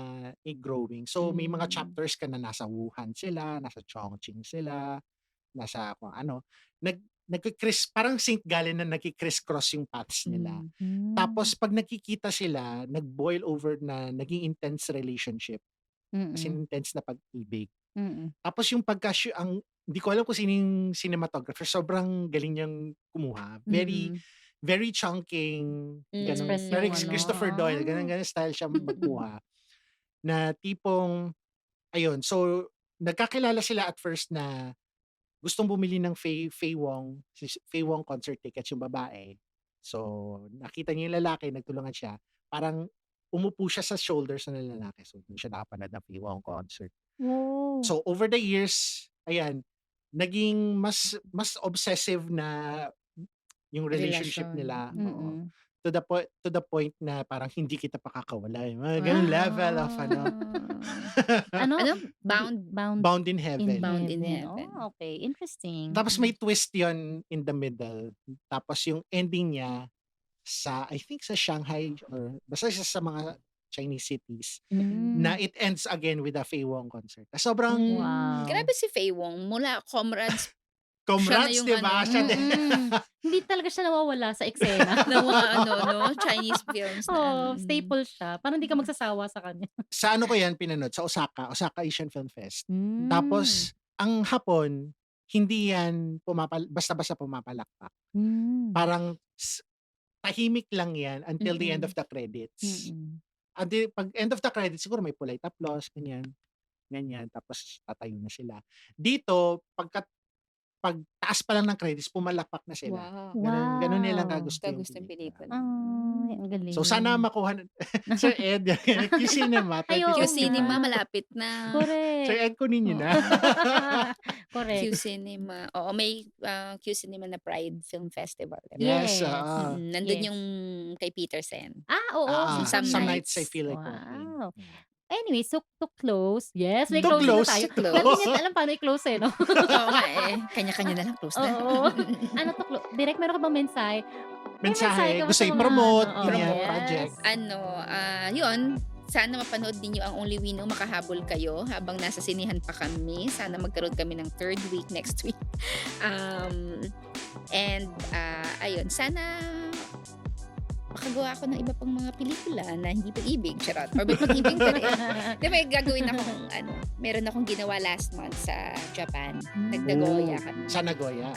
growing. So may mga chapters ka na nasa Wuhan sila, nasa Chongqing sila, nasa kung ano. Parang St. Gallen na nagki-criss-cross yung paths nila. Tapos pag nakikita sila, nag-boil over na naging intense relationship. As in intense na pag-ibig. Tapos yung hindi ko alam kung sino yung cinematographer. Sobrang galing niyang kumuha. Very, very chunking. Ganun. Express Very yung Christopher Doyle. Ganun style siya magkuha. Na tipong, ayun. So, nagkakilala sila at first na gustong bumili ng Faye Wong concert tickets yung babae. So, nakita niya yung lalaki, nagtulungan siya. Parang umupo siya sa shoulders ng lalaki. So, doon siya nakapanood ng Faye Wong concert. Wow. So, over the years, ayan, naging mas obsessive na yung relationship nila. Oo. To the point na parang hindi kita pakakawala. Mga ganung level of Ano? Bound in Heaven. Bound in Heaven. Oh, okay. Interesting. Tapos may twist yon in the middle. Tapos yung ending niya I think sa Shanghai or basta sa mga Chinese cities na it ends again with a Faye Wong concert. Sobrang Wow. Grabe si Faye Wong. Mula Comrades, Comrades, yung di ba? Siya din. Hindi talaga siya nawawala sa eksena. ng mga Chinese films na. Staple siya. Parang hindi ka magsasawa sa kanya. Sa ano ko yan pinanood? Sa Osaka Asian Film Fest. Tapos, ang Hapon, hindi yan basta-basta pumapalakpak. Parang tahimik lang yan until the end of the credits. Pag end of the credits, siguro may polite applause, ganyan. Tapos tatayo na sila. Dito, pag taas pa lang ng credits, pumalakpak na sila. Wow. Ganun nilang kagusto Gusto yung yung pelikula. Ay, ang galing. So sana makuha Sir Ed, Q-Cinema. Ay, oo Q-Cinema, nga. malapit na. Correct. Sir Ed, kunin nyo na. Correct. Q-Cinema. Oo, may Q-Cinema na Pride Film Festival. Diba? Yes. Nandun Yes. yung kay Peter Sen. Oo. Some Some nights. nights I feel like Wow. walking. Anyway, so to close. Yes, may To close close. na tayo. To close. Hindi niya alam paano i-close no? Oo nga eh. Kanya-kanya na lang. Close na. Oo. Ano to close? Direct, meron ka bang mensahe? May Mensahe, ka ba gusto sa mga i-promote, yes. project. Yun. Sana mapanood ninyo ang Only We Know, makahabol kayo habang nasa sinihan pa kami. Sana magkaroon kami ng third week next week. Ayun, sana makagawa ako ng iba pang mga pelikula na hindi pag-ibig, charot. Or may pag-ibig pa rin. Di ba, gagawin akong, meron akong ginawa last month sa Japan. Nagdagoya kami. Sa Nagoya.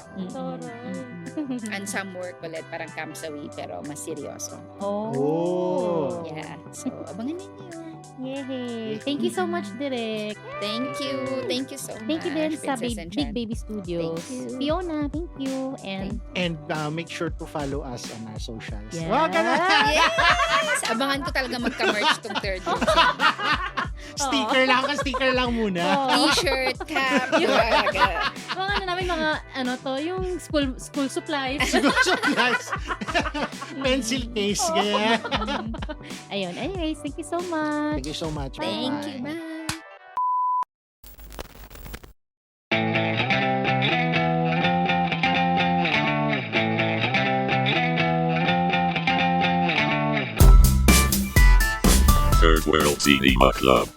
And some work ulit, parang Kamsawi, pero mas seryoso. Oh. Yeah. So, abangan ninyo. Yay! Thank you so much, Direk. Thank you. Thank you so much. Thank you din sa Princess and Big Chan. Baby Studios. Thank you. Fiona, thank you. And And make sure to follow us on our socials. Yeah. Wag ganun. Yes! Abangan ko talaga magka-merch tong third year. Sticker lang muna. T-shirt, cap, ganun. mga ano namin, mga ano to, yung school supplies. Supplies. Pencil case. Ganyan. Ayun. Anyways, thank you so much. Thank you so much. Thank Bye-bye. you. Bye. Third World Cinema Club.